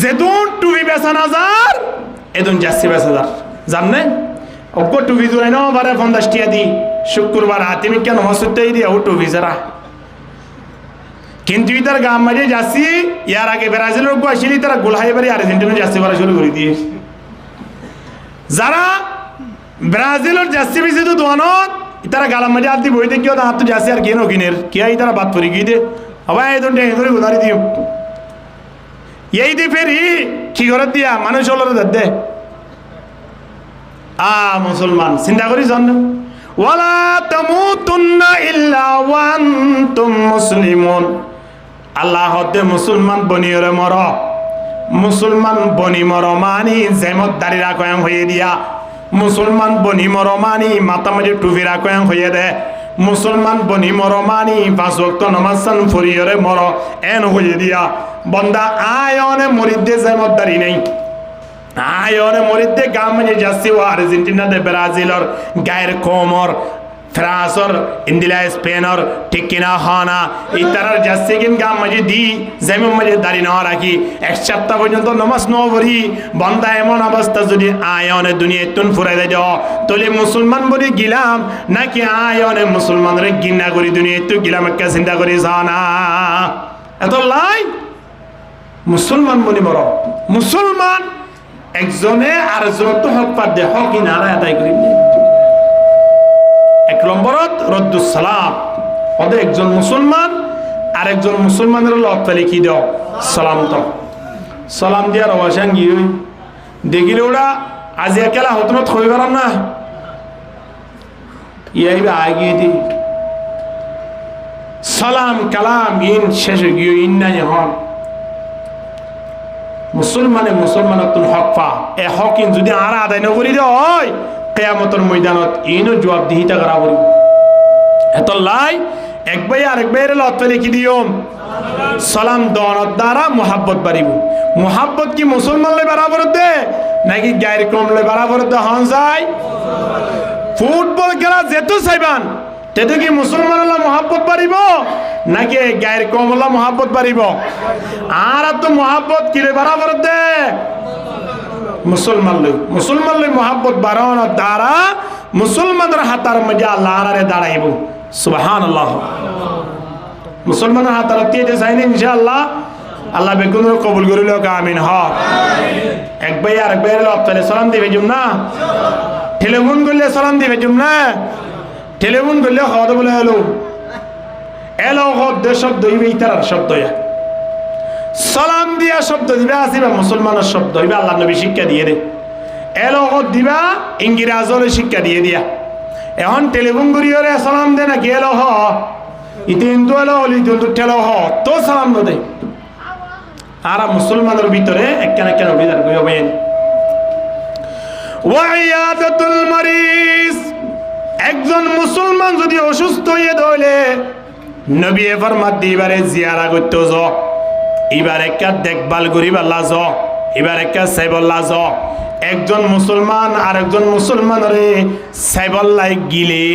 যেদুন টুবি বেসান হাজার এদুন জাসি বেস হাজার জানে অগ্গ টুবি জুড়াই ন বারে 50 টিয়া দি শুক্রবার হাতিমি কেন হসতেই দি ও টুবি যারা কিন্তু ইতার গাম মাঝে যাচ্ছি ইয়ার আগে ব্রাজিলের অগ্গ আসিলি তারা গোলহাই বাড়ি আর্জেন্টিনা যাচ্ছি বারা শুরু করে দিয়ে যারা ব্রাজিলের যাচ্ছি বেশি তো দোয়ানত ইতারা গালাম মাঝে আদি বইতে কেউ হাত যাচ্ছে আর কেন কিনের কে ইতারা বাদ পরি গিয়ে দে আবার এই ধরনের করে গুদারি দিও এই দি ফেরি কি করে দিয়া মানুষ হলো দে মুসলমান চিন্তা করি জান ওয়ালা তামুতুন্না ইল্লা ওয়া আনতুম মুসলিমুন আল্লাহ হতে মুসলমান বনিয়রে মর মুসলমান বনি মর মানি জেমতদারি রাখয়াম হয়ে দিয়া মুসলমান বনি মর মানি মাথা মাঝে টুপি রাখয়াম হয়ে দে মুসলমান বনি মর মানি 5 ওয়াক্ত নামাজ সান ফরিয়রে মর এন হয়ে দিয়া বন্দা আয়নে মরিদে জেমতদারি নেই আয়নে মরিদে গাম মাঝে যাচ্ছি ও আর্জেন্টিনা দে ব্রাজিলর গায়ের কোমর ফ্রান্সর ইন্দিলা স্পেনর ঠিক কিনা হনা ইতারার যাচ্ছে কিন গাম মাঝে দি যেমন মাঝে দাড়ি না রাখি 1 সপ্তাহ পর্যন্ত নামাজ ন পড়ি বন্দা এমন অবস্থা যদি আয়নে দুনিয়ায় তুন ফুরাই দেয় তলে মুসলমান বলি গিলাম নাকি আয়নে মুসলমানরে গিনা করি দুনিয়ায় তো গিলাম একটা চিন্তা করি জানা এত লাই মুসলমান বলি বড় মুসলমান একজনে আর যত হক পা দেহ কিনারা আদায় করি 1 নম্বরত রদ্দুস সালাম ওদের একজন মুসলমান আর একজন মুসলমানের লত্তা লিখি দাও সালাম তো সালাম দিয়ার অবসান গিয়ে দেখিলে ওরা আজ একেলা হতন থই পারাম না ইয়াইবে আগিয়ে দি সালাম কালাম ইন শেষে গিয়ে ইন না হন মুসলমানে মুসলমানত হক পা এ হক ইন যদি আর আদায় না করি দেওয়া হয় কিয়ামতের ময়দানত ইনো জবাবদিহিতা করা পড়ি এত লাই এক ভাই আরেক ভাইয়ের লত্তা লিখি দিও সালাম দনত দ্বারা মোহাব্বত বাড়িব মোহাব্বত কি মুসলমান লে বরাবর দে নাকি গায়ের কম লে বরাবর দে হন যায় ফুটবল খেলা যেত চাইবান তেতো কি মুসলমান হলে মোহাব্বত বাড়িব নাকি গায়ের কম হলে মোহাব্বত বাড়িব আর তো মোহাব্বত কিলে বরাবর দে মুসলমান লই মোহাব্বত বাড়ানোর দ্বারা মুসলমানের হাতার মধ্যে আল্লাহ আরে দাঁড়াইব সুবহানাল্লাহ মুসলমানের হাতার দিয়ে চাইনি ইনশাআল্লাহ আল্লাহ বেগুন কবুল করিল আমিন হ এক ভাই আরেক ভাইয়ের লপ্তালে সালাম দিবে জুম না টেলিফোন করলে সালাম দিবে জুম না টেলিফোন করলে হদ বলে এলো এলো হদ শব্দ হইবে ইতার শব্দ সালাম দিয়া শব্দ দিবা আসিবা মুসলমানের শব্দ হইবা আল্লাহ নবী শিক্ষা দিয়ে দে এলো হদ দিবা ইংরেজলে শিক্ষা দিয়ে দিয়া এখন টেলিফোন করিওরে সালাম দে না গেলো হ ইতে হিন্দু এলো হলি হিন্দু ঠেলো হ তো সালাম দে আর মুসলমানের ভিতরে একখান একখান অভিযান করি হবে ওয়াইয়াদাতুল মারিজ একজন মুসলমান যদি অসুস্থ হয়ে ধইলে নবী ফরমাত দিবারে জিয়ারা করতে যাও এবার একটা দেখভাল করিবা লাজ এবার একটা সাইবল্লা জ একজন মুসলমান আর একজন মুসলমানের সাইবল্লাই গিলে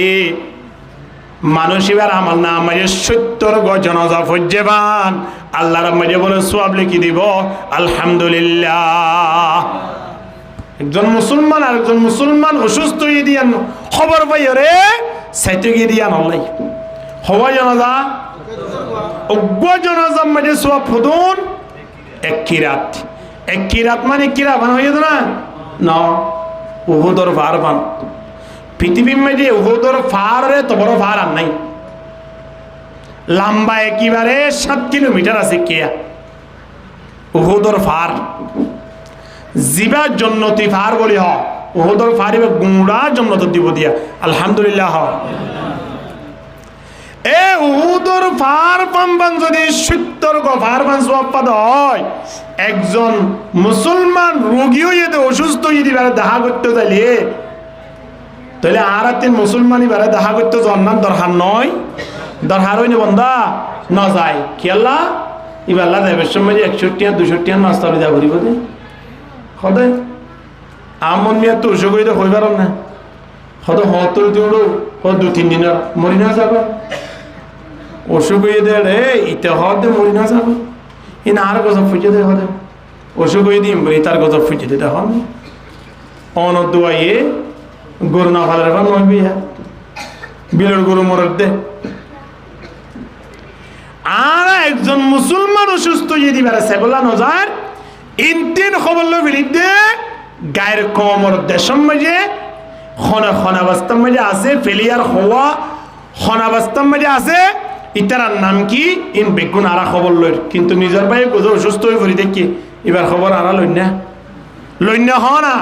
মানুষ এবার আমার না আমাদের 70 গজনজা ফজ্জেবান আল্লাহর মাঝে বলে সওয়াব লিখি দিব আলহামদুলিল্লাহ একজন মুসলমান আর একজন মুসলমান অসুস্থ হয়ে দিয়ান খবর পাই রে সাইতে গিয়ে দিয়ান আল্লাহ হওয়া জনজা অজ্ঞ জনজার মাঝে সওয়াব ফুদুন এক কিরাত মানে কিরা বান হয়ে না না উহুদর ফার বান পৃথিবীর মাঝে উহুদর ফার রে তো বড় ফার আর নাই লম্বা একেবারে 7 কিলোমিটার আছে কিয়া উহুদর ফার জিবা জন্নতি ফার বলি হ উহুদর ফারিবে গুঁড়া জন্নত দিব দিয়া আলহামদুলিল্লাহ এ উহুদর ফার পাম্বান যদি 70 গো ফার পান সওয়াব পাদ হয় একজন মুসলমান রোগী হয়ে অসুস্থ হয়ে দিবারে দেখা করতে যাইলে তাহলে আর তিন মুসলমানই বারে দেখা করতে জন্নার দরকার নয় দরকার হইনি বন্ধা ন যায় কি আল্লাহ এবার আল্লাহ দেবের সময় 61 200 নাস্তা বিদা করিব দে সদে আমন মিয়া তো ওষুধ করে হই পারম না সদে হতর দিউড়ো ও 2-3 দিনের মরি না যাব ওষুধ করে দে রে ইতে হদে মরি না যাব ইন আর গজব ফুটে দে হদে ওষুধ করে দিম বই তার গজব ফুটে দে দেখুন অন দুয়াইয়ে গরু না ভালো রাখা নয় বিয়া বিলের গরু মরদ দে আর একজন মুসলমান অসুস্থ হয়ে দিবার সেবলা নজার ইনতিন খবর লো বিলিদে গায়ের কোমর দেশম মাঝে খনাবাস্তার মাঝে আছে ফেলিয়ার হওয়া খনাবাস্তার মাঝে আছে ইতারার নাম কি ইন বেগুন আরা খবর লই কিন্তু নিজের ভাই অসুস্থ হয়ে পড়ি দেখি এবার খবর আরা লইনা হ না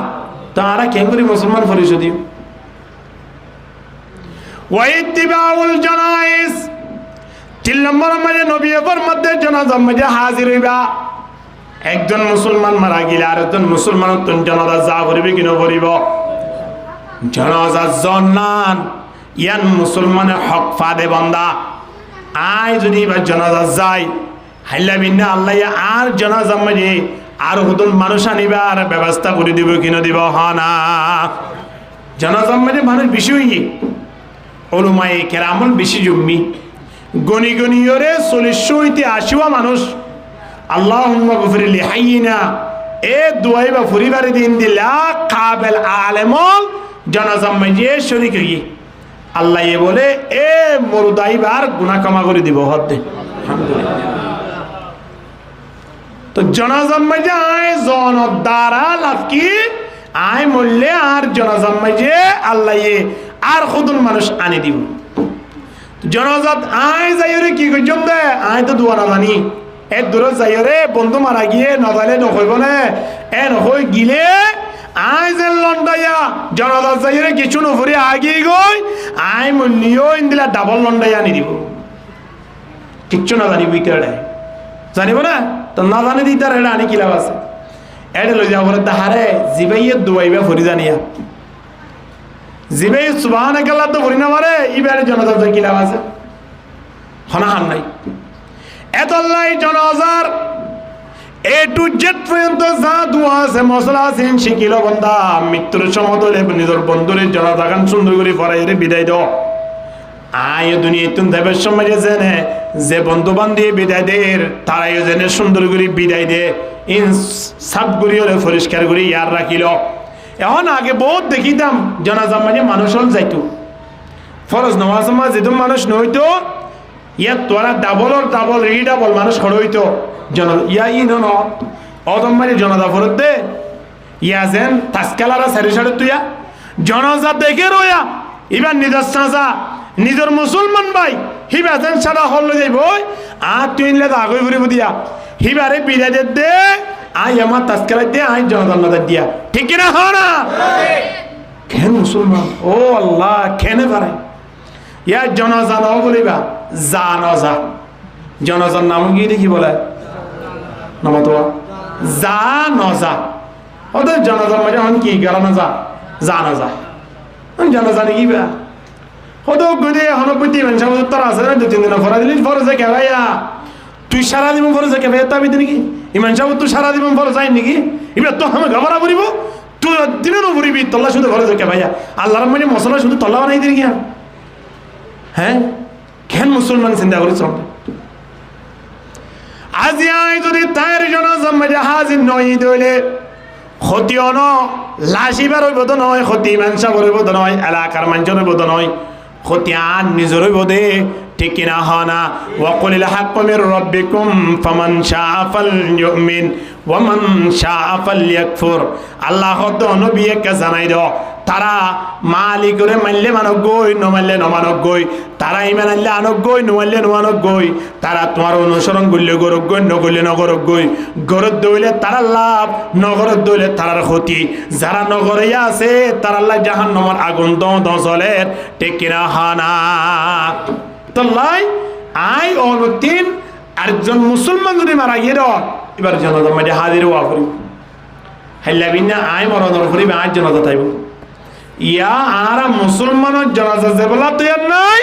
তা আরা কেন করি মুসলমান পরিচয় দিও ওয়াইতিবাউল জানাইজ 3 নম্বর মাঝে নবী ফরমাতে জানাজার মাঝে হাজির হইবা একজন মুসলমান মারা গেলে আরেকজন মুসলমান জানাজা যা করিবে কিনা করিব জানাজা জন্নান ইয়ান মুসলমানের হক ফাদে বান্দা আয় যদি বা জানাজা যাই হাইলা বিন্না আল্লাহ আর জানাজা মাঝে আর হুদুন মানুষ আনিবার ব্যবস্থা করে দিব কিনা দিব না জানাজা মাঝে মানুষ বেশি হইয়ে ওলুমায়ে কেরামল বেশি জম্মি গনি গনি ওরে 40 হইতে 80 মানুষ আল্লাহুম্মা গফির লি হাইয়িনা এ দুআই বা পরিবারে দিন দিলা কাবেল আলেমল জানাজা মাঝে শরীক হইয়ে আল্লাহ এ বলে এ মরুদাইবার গুনাহ ক্ষমা করে দিব হদ্দে আলহামদুলিল্লাহ তো জানাজা মাঝে আয় জনত দ্বারা লাভ কি আয় মরলে আর জানাজা মাঝে আল্লাহ এ আর খুদুন মানুষ আনি দিব জানাজাত আয় যাইরে কি কইজম দে আয় তো দুয়া না জানি এ দূর যাইরে বন্ধু মারা গিয়ে নজালে নকইব না এ নকই গিলে আয় যে লন্ডাইয়া জানাজাত যাইরে কিছু নফরি আগি গই আয় মনিও ইন্দিলা ডাবল লন্ডাইয়া আনি দিব কিচ্ছু না জানি উইকেটে জানিব না তো না জানি দি তার এটা আনি কি লাভ আছে এটা লই যাও বলে তাহারে জিবাইয়ে দুয়াইবা ফরি জানিয়া জিবাই সুবহানাকাল্লাহ তো ফরি না মারে ইবারে জানাজাত কি লাভ আছে হনা হান নাই এতলাই জানাজার এ টু জেড পর্যন্ত যা দোয়া আছে মশলা আছে শিখিল বন্ধা মৃত্যুর সময় তোলে নিজের বন্ধুরে জানাজা গান সুন্দর করে পড়াইরে বিদায় দাও আয় দুনিয়া তুন দেবের সময় জেনে যে বন্ধু বান্ধবী বিদায় দের তারাই জেনে সুন্দর করে বিদায় দে ইন সবগুলি হলে পরিষ্কার করে ইয়ার রাখিল এখন আগে বহুত দেখিতাম জানাজা মানে মানুষ হল যাইতো ফরজ নামাজ নামাজ যেহেতু মানুষ নইতো ইয়া তোরা ডাবল রিডাবল মানুষ খড় হইতো ইয়া ই ন অদম মানে জানাজা ফরত দে ইয়া যেন তাসকালারা সারি সাড়ে তুইয়া জানাজা দেখে রইয়া এবার নিজের সাজা নিজের মুসলমান ভাই হিবা যেন সারা হল যাইব আর তুই ইনলে আগই ফুরিব দিয়া হিবারে বিদায় দে আই আমার তাস্কারা দে আই জানাজা দিয়া ঠিক কিনা হ না কেন মুসলমান ও আল্লাহ কেন পারে ইয়া জানাজা নাও বলিবা জানাজা জানাজার নাম কি দেখি বলে নাম তো জানাজা ওদের জানাজার মাঝে হন কি গারানাজা জানাজা জানাজা নাকি বা হতো গদে হনপতি মানুষ তোর আছে না 2-3 দিন ফরা দিলি ফরজে কে ভাইয়া তুই সারা দিব ফরজে কে ভাইয়া তাবি নাকি ইমান সাহেব তুই সারা দিব ফরজ আইন নাকি এবার তো আমি গাবরা করিব তুই দিনে নো করিবি তল্লা শুধু ফরজে কে ভাইয়া আল্লাহর মানে মশলা শুধু তল্লা বানাই দিন কি হ্যাঁ কেন মুসলমান চিন্তা করেছ আজি আই যদি তার জানাজা মাঝে হাজির নই দইলে ক্ষতিও ন লাশিবার হইব নয় ক্ষতি মানসা হইব নয় এলাকার মানুষের হইব নয় ক্ষতি আর নিজের হইব দে ঠিক কিনা হনা ওয়াকুলিল হাক্কু মির রাব্বিকুম ফামান শাআ ফালইউমিন ওয়া মান শাআ ফালইয়াকফুর আল্লাহ তো নবীকে জানাই দাও তারা মালিকরে মানলে মানক গই নমানলে নমানক গই তারা ইমান আনলে আনক গই নমানলে নমানক গই তারা তোমার অনুসরণ করলে গরক গই নগরলে নগরক গই গরত দইলে তারা লাভ নগরত দইলে তারার ক্ষতি যারা নগরে আছে তারা আল্লাহ জাহান্নামের আগুন দজলের ঠিক কিনা হানা তল্লাই আই অনুতিন আরেকজন মুসলমান যদি মারা গিয়ে এবার জানাজা মাঝে হাজির হওয়া করি হাইলা বিনা আই মরণর করিবে আজ জানাজা তাইব ইয়া আর মুসলমানের জানাজা যে বলা তৈরি নাই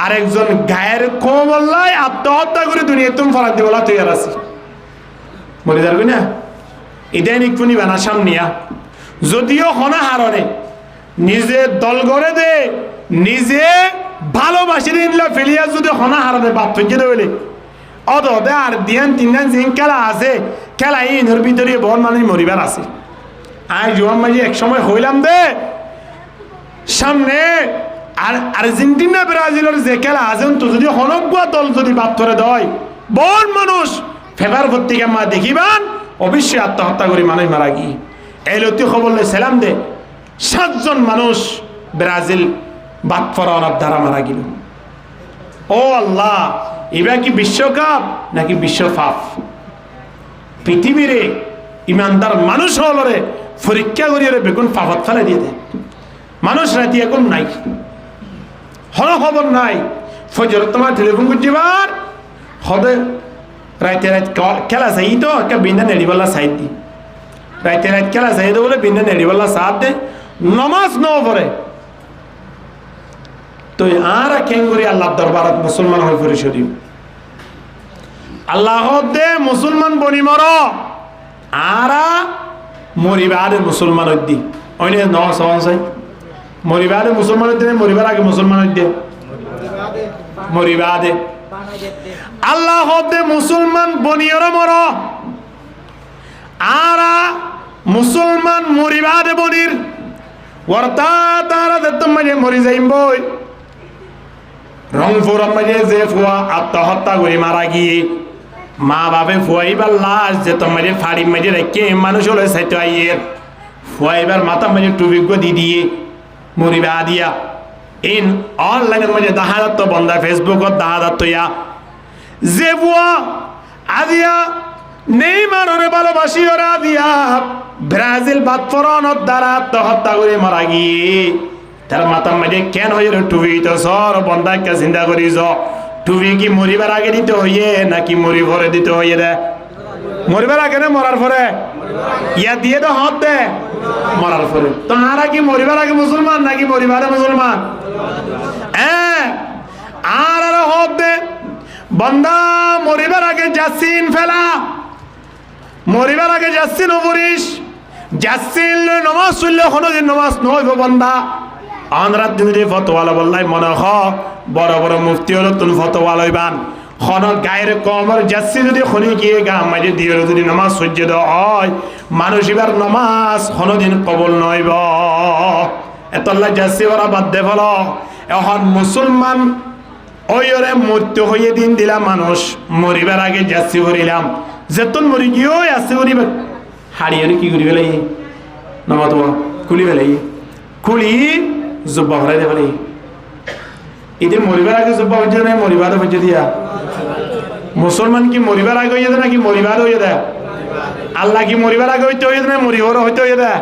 আরেকজন গায়ের কোমল্লাই আত্মহত্যা করে দুনিয়া তুমি ফরাক দিয়ে বলা তৈরি আছে বলে যাবি না এটাই নিকুনি বানা সামনিয়া যদিও হনা হারণে নিজে দল গড়ে দে নিজে ভালোবাসি দিনলে ফেলিয়া যদি হনা হারণে বাদ থেকে দেবে অদে আর দিয়ান তিনদিন জিন খেলা আছে খেলা ইনের ভিতরে বড় মানুষ মরিবার আছে আই জোয়ান মাঝে এক সময় হইলাম দে সামনে আর আর্জেন্টিনা ব্রাজিলের যে খেলা আছে তো যদি হনগুয়া দল যদি বাদ করে দেয় বড় মানুষ ফেভার পত্রিকা মা দেখিবান অবশ্যই আত্মহত্যা করে মানুষ মারা গিয়ে এই লতি খবর সালাম দে 7 জন মানুষ ব্রাজিল বাটফরানোর দ্বারা মারা গেল। ও আল্লাহ, এবার কি বিশ্বকাপ নাকি বিশ্বকাপ? পৃথিবীরে ইমানদার মানুষ হলরে পরীক্ষা করিয়ে বেগুন পাপত ফেলে দিয়ে দেয়। মানুষ রাতি এখন নাই, হল খবর নাই। ফজর তোমার টেলিফোন করছিবার হদে রাইতে রাত খেলা চাই তো একটা বিন্দা নেড়িবাল্লা সাইড দি, রাইতে রাত খেলা চাই তো বলে বিন্দা নেড়িবাল্লা সাথ দে, নমাজ ন পড়ে। তো আর কেন করি আল্লাহ দরবারত মুসলমান হয়ে পড়ে শরীফ আল্লাহ দে মুসলমান বনি মর আরা মরিবারে মুসলমান দি অন্য ন সহন চাই মরিবারে মুসলমান দিনে মরিবার আগে মুসলমান দে মরিবাদে আল্লাহ দে মুসলমান বনিয়র মর আরা মুসলমান মরিবাদে বনির ওরতা তারা দেতম মাঝে মরি যাইম বই রংপুর মাঝে যে ফুয়া আত্মহত্যা করে মারা গিয়ে মা বাপে ফুয়াইবার লাশ যে তোমার ফাড়ি মাঝে রেখে মানুষ হলে সাইতে আইয়ের ফুয়াইবার মাথা মাঝে টুবিজ্ঞ দি দিয়ে মরিবা দিয়া ইন অনলাইনের মাঝে দেখা যাত বন্ধা ফেসবুকত দেখা যাত ইয়া যে বুয়া আদিয়া নেই মানরে ভালোবাসি ওরা আদিয়া ব্রাজিল বাটফরানোর দ্বারা আত্মহত্যা করে মারা গিয়ে তার মাথার মাঝে কেন হয়ে টুবি তো সর বন্ধাকে চিন্তা করিস টুবি কি মরিবার আগে দিতে হইয়ে নাকি মরি ভরে দিতে হইয়ে দে মরিবার আগে না মরার পরে ইয়া দিয়ে তো হাত দে মরার পরে তো আরা কি মরিবার আগে মুসলমান নাকি মরিবারে মুসলমান হ্যাঁ আর হাত দে বন্দা মরিবার আগে জাসিন ফেলা মরিবার আগে জাসিন অবরিস জাসিন নমাজ চললে কোনোদিন নমাজ নইব বন্দা আনরাত দিন ফতোয়ালা বললাই মনে হ বড় বড় মুফতি হলো তুমি ফতোয়া লইবান খন গায়ের কমর যাচ্ছি যদি খনি গিয়ে গা মাঝে দিয়ে যদি নমাজ সহ্য দেওয়া হয় মানুষ এবার নমাজ কোনোদিন কবল নইব এতল্লা যাচ্ছি ওরা বাদ দে ফেল এখন মুসলমান ওই ওরে মৃত্যু হইয়ে দিন দিলাম মানুষ মরিবার আগে যাচ্ছি করিলাম যেতন মরি গিয়েও আসছে করিবে হারিয়ে কি করি ফেলাই নমাজ খুলি ফেলাই খুলি জুব্বা ভরাই দে ফেলাই এতে মরিবার আগে জুব্বা হচ্ছে না মরিবার হচ্ছে দিয়া মুসলমান কি মরিবার আগে হইয়ে দেয় নাকি মরিবার হইয়ে দেয় আল্লাহ কি মরিবার আগে হইতে হইয়ে দেয় না মরিবার হইতে হইয়ে দেয়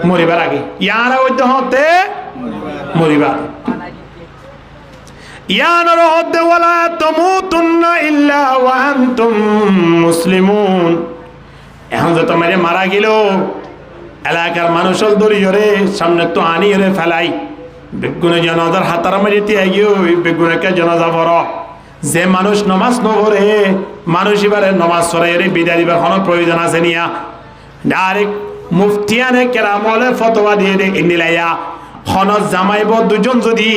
মরিবার আগে ইয়ারা হইতে হতে মরিবার ইয়ানর হতে ওয়ালা তামুতুন্না ইল্লা ওয়া আনতুম মুসলিমুন এখন যে তোমার মারা গেল এলাকার মানুষের দরিয়রে সামনে তো আনিয়ে ফেলাই বেগুনে জনাজার হাতার মাঝে তিয়া গিয়ে বেগুনেকে জনাজা পড় যে মানুষ নমাজ নপড়ে মানুষ এবারে নমাজ সরাইরে বিদায় দিবার কোনো প্রয়োজন আছে নিয়া ডাইরেক্ট মুফতিয়ানে কেরামলে ফতোয়া দিয়ে দে ইন্দিলাইয়া হনত জামাইব দুজন যদি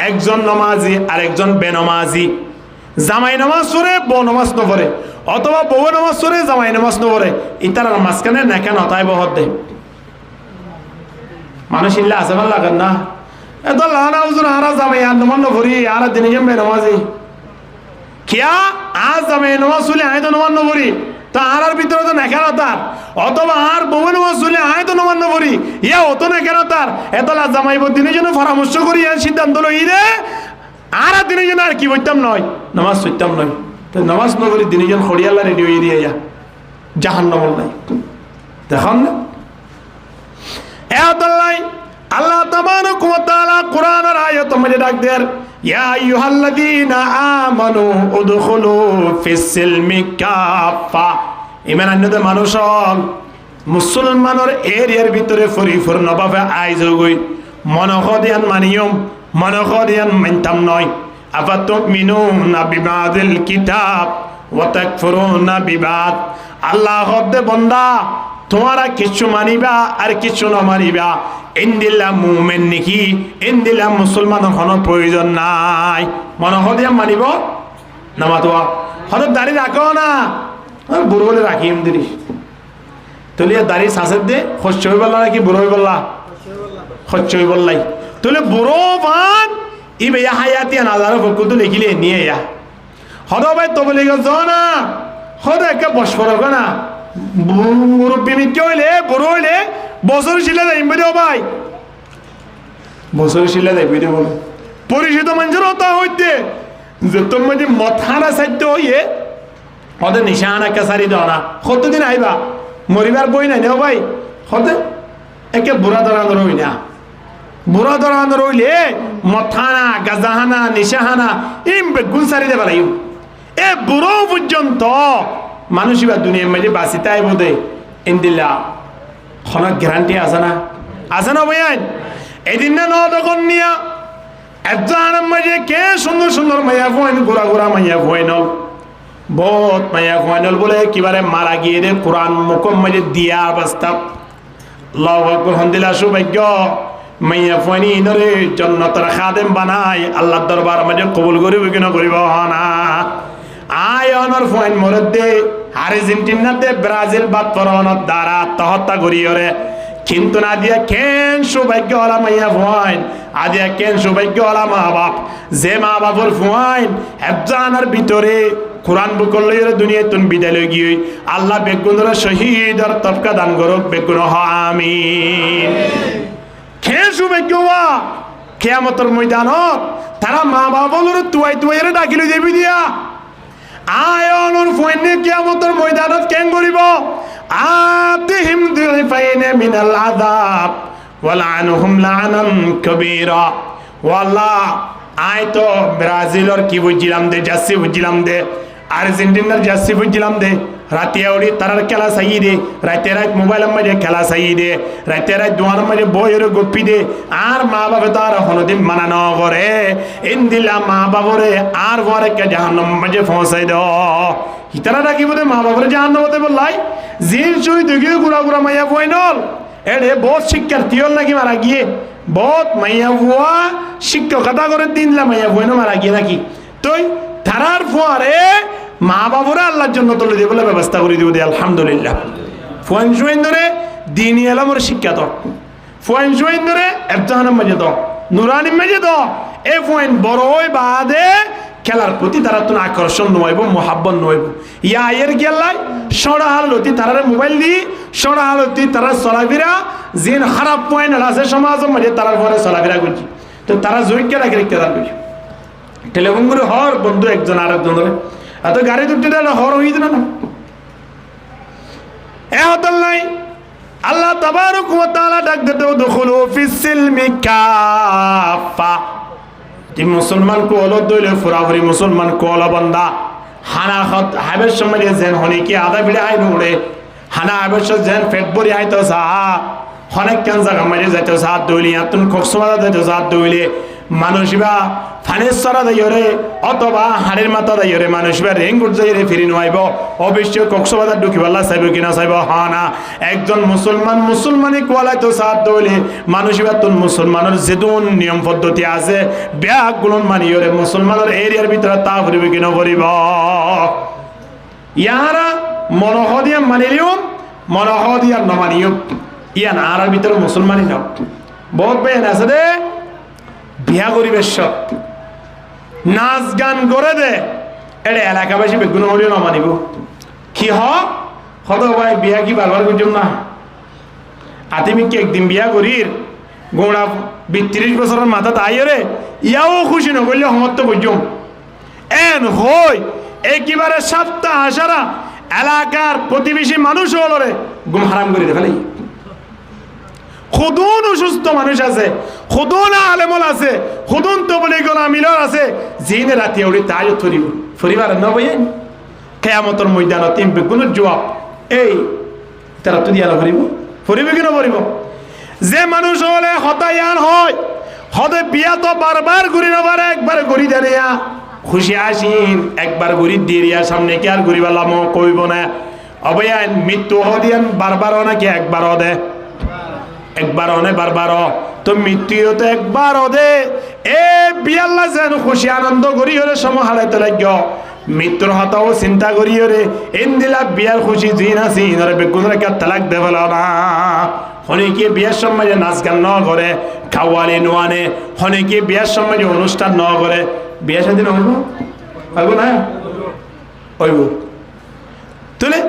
একজন নমাজি আর একজন বেনমাজি জামাই নামাজ পড়ে বউ নামাজ নপড়ে অথবা বউ নামাজ পড়ে জামাই নামাজ নপড়ে ইতার মাঝখানে নেকা নতাই বহত দে মানুষ ইল্লা আছে ভাল লাগেন না এত লানা উজুর হারা জামাই আর নমান নপড়ি আর দিনে যেন বেনমাজি কিয়া আজ জামাই নামাজ চলে আয় তো নমান নপড়ি তো আর ভিতরে তো নেকা নতার অথবা আর বউ নামাজ চলে আয় তো নমান নপড়ি ইয়া অত নেকা নতার এত লা জামাই দিনে যেন পরামর্শ করি আর সিদ্ধান্ত লই রে আর দিনে যেন আর কি বলতাম নয় নামাজ পড়তাম নয় তো নামাজ নগরী দিনে যেন খড়িয়াল্লা রেডি হয়ে দিয়ে যা জাহান্নাম নাই দেখুন না এতলাই আল্লাহ তাবারাক ওয়া তাআলা কোরআনের আয়াত মধ্যে ডাক দেন ইয়া আইয়ুহাল্লাযীনা আমানু উদখুলু ফিস সিলমি কাফা ঈমান আনতে মানুষ মুসলমানের এরিয়ার ভিতরে পরিপূর্ণভাবে আইজ গই মনখদিয়ান মানিয়ম মনখদিয়ান মানতাম নয় আফাতুমিনুনা বিবাদিল কিতাব ওয়া তাকফুরুনা বিবাদ আল্লাহ হদে বান্দা তোমারা কিছু মানিবা আর কিছু না মানিবা ইন্দিল্লা মুমিন নাকি ইন্দিল্লা মুসলমানের কোনো প্রয়োজন নাই মনখদিয়ান মানিব না মাতোয়া হদে দাড়ি রাখো না বুড়ো বলে রাখি এমদিরি তলিয়া দাড়ি সাসের দে খচ্চ হই বললা নাকি বুড়ো হই বললা খচ্চ হই বললাই তলে বুড়ো পান ইবে ইয়া হায়াতিয়া নাজারো ফকুত লিখিলে নিয়ে ইয়া হদ ভাই তো বলে গেছ না হদ একে বস করো না মুরব্বী মিটে হইলে বুড়ো হইলে বছর শিলে দেয় বুঝো ভাই বছর শিলে দেয় বুঝে বলো পরিচিত মানুষের হতা হইতে যে তোমার যে মথানা সাধ্য হইয়ে ওদের নিশানা কেসারি দাও না কতদিন আইবা মরিবার বই নাই নেও ভাই হতে একে বুড়া ধরান রই না বুড়া ধরান রইলে মথানা গাজাহানা নিশাহানা ইম বেগুন সারি দেবার এ বুড়ো পর্যন্ত মানুষ বা দুনিয়ার মাঝে বাঁচিতে আইব দে ইন্দিল্লা কোনো গ্যারান্টি আছে না ভাইয়ান এদিন না তখন নিয়া একজন মাঝে কে সুন্দর সুন্দর মাইয়া ফুয়াইন গোড়া গোড়া মাইয়া ফুয়াইন বহুত মাইয়া ফুয়াইন বলে কিবারে মারা গিয়ে রে কোরআন মুখম মাঝে দিয়া অবস্থা আল্লাহু আকবার হন্দিলা সৌভাগ্য মাইয়া ফুয়াইনি ইনরে জান্নাতের খাদেম বানাই আল্লাহ দরবার মাঝে কবুল করিব কিনা করিব না আয় অনর ফুয়াইন মরদে আর্জেন্টিনাতে ব্রাজিল বাদ পরনত দ্বারা আত্মহত্যা করিয়রে কিন্তু না দিয়া কেন সৌভাগ্য হলা মাইয়া ফুয়াইন আদিয়া কেন সৌভাগ্য হলা মা বাপ যে মা বাপর ফুয়াইন হেফজানার ভিতরে কোরআন বুকল লইরে দুনিয়ায় তুন বিদায় গিয়ে আল্লাহ বেগুনরা শহীদর তবকা দান করুক বেগুন আমিন কেন সৌভাগ্য হওয়া কিয়ামতের ময়দানত তারা মা বাপর তুয়াই ডাকিল দেবি দিয়া আয়নর ফুয়াইনে কিয়ামতের ময়দানত কেন করিব আতিহিম দিফাইনে মিনাল আযাব ওয়ালানহুম লানান কবীরা ওয়াল্লাহ আয় তো ব্রাজিলের কি বুঝিলাম দে জার্সি বুঝিলাম দে আর্জেন্টিনার জার্সি বুঝিলাম দে রাতে আউড়ি তারার খেলা চাই দে রাতে রাত মোবাইলের মাঝে খেলা চাই দে রাতে রাত দোয়ার মাঝে বইয়ের গপ্পি দে আর মা বাবা তার হনদিন মানানো করে ইন্দিলা মা বাবরে আর ঘরে কে জাহান্নাম মাঝে পৌঁছাই দাও ইতারা ডাকিব দে মা বাবরে জাহান্নাম হতে বললাই জিন চুই দুগি গুড়া গুড়া মাইয়া বইনল এড়ে বহুত শিক্ষার্থী হল নাকি মারা গিয়ে বহুত মাইয়া বুয়া শিক্ষকতা করে দিনলা মাইয়া বইন মারা গিয়ে নাকি তুই তারার পরে মা বাবুরা আল্লাহর জন্য তুলে দিয়ে বলে ব্যবস্থা করে দিব দে আলহামদুলিল্লাহ ফুয়াইন সুয়াইন ধরে দিন এলামর শিক্ষা তো ফুয়াইন সুয়াইন ধরে এফজাহানের মাঝে তো নুরানির মাঝে তো এ ফুয়াইন বড়ই বাদে খেলার প্রতি তারা তো আকর্ষণ নইব মোহাব্বত নইব ইয়া এর গেলাই সরা হালতি তারা মোবাইল দি সরা হালতি তারা চলাফেরা জিন খারাপ পয়েন্ট আছে সমাজের মাঝে তারার পরে চলাফেরা করছি তো তারা জয়কে রাখি রেখে তার করছি টেলিফোন করে হর বন্ধু একজন আর একজন ধরে এত গাড়ি দুটি হর হইত না এ হতল নাই আল্লাহ তাবারক ওয়া তাআলা ডাক দিতে দুখুলু ফিস সিলমি কাফা যে মুসলমান কো হলো দইলে ফুরাফুরি মুসলমান কো হলো বান্দা হানা খত হাবের সময় যেন হনি কি আদা বিড়ে আই নুড়ে হানা হাবের যেন পেট ভরি আইতো সা অনেক কেন জায়গা মাঝে যাইতো সা দইলি আতুন কক্সবাজার যাইতো সা দইলে মানুষবা ফানেশ্বরা দাইরে অথবা হাড়ের মাথা দাইরে মানুষবা রেঙ্গুট যাইরে ফিরি নোয়াইব অবশ্যই কক্সবাজার ঢুকিবাল্লা চাইব কিনা চাইব না একজন মুসলমানি কোয়ালাই তো সাথ দইলে মানুষবা তুন মুসলমানের যেদুন নিয়ম পদ্ধতি আছে ব্যাগুলো মানিয়রে মুসলমানের এরিয়ার ভিতরে তা ফুরিব কিনা ফুরিব ইয়ারা মনহ দিয়া মানিলিও মনহ দিয়া নমানিও ইয়ান আর ভিতরে মুসলমানই নাও বহুত বেন আছে দে বিয়া করিবেশ নাচ গান করে দে এটা এলাকাবাসী বেগুন হলেও না মানিব কি হত ভাই বিয়া কি বারবার করছম না আতিমি কি একদিন বিয়া করির গোড়া ৩২ বছরের মাথা তাই রে ইয়াও খুশি নকরলে সমর্থ করছম এন হই একেবারে সপ্তাহ আসারা এলাকার প্রতিবেশী মানুষ হলো রে গুম হারাম করে দেখালি খুদুন অসুস্থ মানুষ আছে খুদুন আলেমল আছে খুদুন তবলিগল আমিলর আছে জিনে রাতি ওড়ি তাই ফরিব ফরিবার ন বইন কিয়ামতের ময়দানত তিন বেগুন জবাব এই তারা তো দিয়া ফরিব কি না ফরিব যে মানুষ হলে হতায়ান হয় হদে বিয়া তো বারবার ঘুরি না পারে একবার ঘুরি দেয়া খুশি আসিন একবার ঘুরি দিয়া সামনে কি আর ঘুরি বালাম কইব না অবয়ান মৃত্যু হদিয়ান বারবার নাকি একবার দে একবার অনে বারবার তো মৃত্যু তো একবার দে এ বিয়াল্লা যেন খুশি আনন্দ করি হলে সময় হারাইতে লাগ মৃত্যুর হতাও চিন্তা করি রে ইন্দিলা বিয়ার খুশি জিন আছে ইনরে বেগুন রেখে তালাক দেবল না হনেকে বিয়ার সময় নাচ গান ন করে খাওয়ালে নোয়ানে হনেকে বিয়ার সময় অনুষ্ঠান ন করে বিয়া সেদিন হইব হইব না হইব তুলে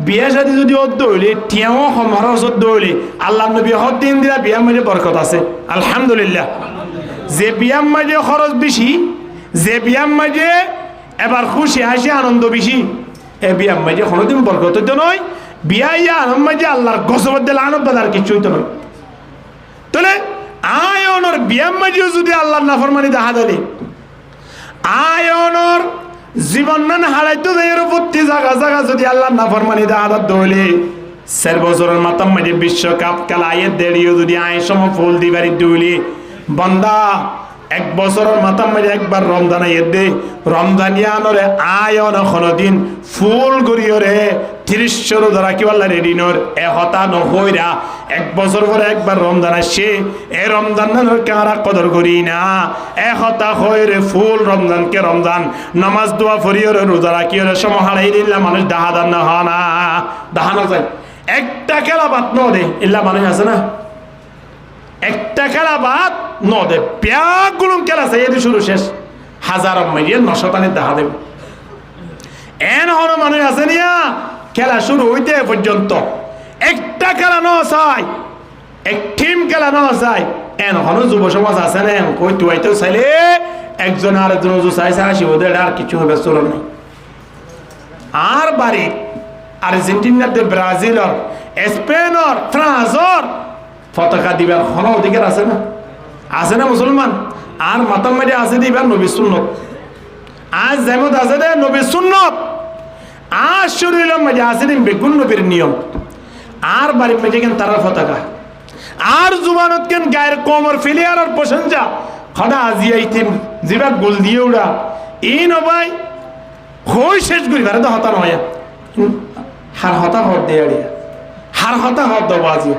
বিয়া শাদী যদি অদ্দ হইলে টিয়াও খরচ অদ্দ হইলে আল্লাহ নবী হদ দিন দিলা বিয়ার মাঝে বরকত আছে আলহামদুলিল্লাহ। যে বিয়ার মাঝে খরচ বেশি, যে বিয়ার মাঝে এবার খুশি হাসি আনন্দ বেশি, এ বিয়ার মাঝে কোনোদিন বরকত হইতে নয়। বিয়া ইয়া আনন্দ মাঝে আল্লাহর গজবত দিলে আনন্দ আর কিছু হইতে নয়। তাহলে আয়নর বিয়ার মাঝেও যদি আল্লাহর নাফরমানি দেখা দিলে আয়নর জীবন নান হারাইতো যাইয়ের প্রতি জায়গা জায়গা যদি আল্লাহর নাফরমানি দেখা দইলে 4 বছরের মাথার মাঝে বিশ্বকাপ খেলা আয়ের দেড়িও যদি আয় সম ফুল দিবারি দইলে বন্দা 1 বছরের মাথার মাঝে একবার রমজান আইয়ের দে রমজানিয়ানরে আয়ন কোনদিন ফুল গড়িয়রে 30 ধরা কি বললা রেডিনর এ হতা নহইরা 1 বছর পরে একবার রমজান আসে এ রমজান নানর কারা কদর করি না এ হতা হইরে ফুল রমজানকে রমজান নামাজ দোয়া ফরিয়রে রোজা রাখিয়রে সমহারাই দিলা মানুষ দাহাদান না হনা দাহানো যায়। একটা খেলা বাদ ন দে ইল্লা মানুষ আছে না, একটা খেলা বাদ ন দে প্যাগুলুম খেলা চাই এদি শুরু শেষ হাজার মাইয়ে 900 টানে দেখা দেবে। এন হন মানুষ আছে নিয়া খেলা শুরু হইতে পর্যন্ত একটা খেলা ন চাই, এক টিম খেলা ন চাই। এন হন যুব সমাজ আছে না কই তুইতেও চাইলে একজন আর একজন চাইছে আসিব আর কিছু হবে চল নাই। আর বাড়ি আর্জেন্টিনার ব্রাজিলর স্পেনর ফ্রান্সর পতাকা দিবার হন অধিকার আছে না, আছে না মুসলমান? আর মাতাম মাঝে আছে দিবার নবী সুন্নত, আজ যেমন আছে দে নবী সুন্নত, আর শরীরের মাঝে আছে দিন বেগুন নবীর নিয়ম। আর বাড়ির মাঝে কেন তারার পতাকা, আর জুবানত কেন গায়ের কোমর ফিলিয়ার আর প্রশংসা খনা আজিয়া ইতিম জিবা গোল দিয়ে উড়া এই নবাই হই শেষ করি ভারে তো হতা নয় হার হতা হর দেয়া হার হতা হর দেবো আজিয়া।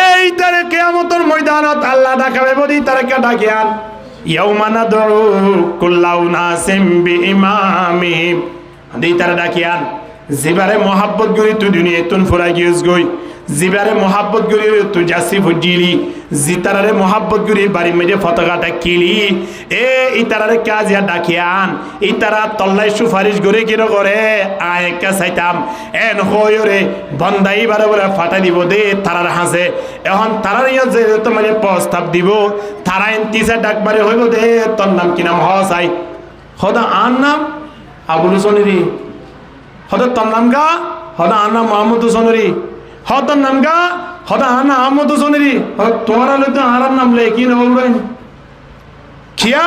এই তারে কিয়ামতের ময়দানত আল্লাহ ডাকাবে বলি তারে কে ডাকিয়ান ইয়াউমা নাদউ কুল্লা উনাসিম বিইমামিহিম দি তারে ডাকিয়ান জিবারে মোহাব্বত করি তুই দুনিয়া তুন ফুরাই গিয়েছ গই, জিবারে মোহাব্বত করি তুই যাসি ফুজিলি, জিতারে মোহাব্বত করি বাড়ি মেজে পতাকাটা কিলি এ ইতারারে কাজিয়া ডাকিয়ান ইতারা তল্লাই সুপারিশ করে কিনো করে আয় কা চাইতাম এন হইরে বন্দাই বারে বলে ফাটা দিব দে তারার হাসে এখন তারার ইয়া যে তোমার প্রস্তাব দিব তারা এনতিসা ডাকবারে হইব দে তোর নাম কি নাম হওয়া চাই হদা আর নাম আবুল হোসেনেরি হদা তোর নাম গা হদা আর নাম মোহাম্মদ হোসেনেরি হদার নাম গা হদা আনা আহমদ হোসেনেরি তোমার তো আর নাম লে কি নাম বলবেন খিয়া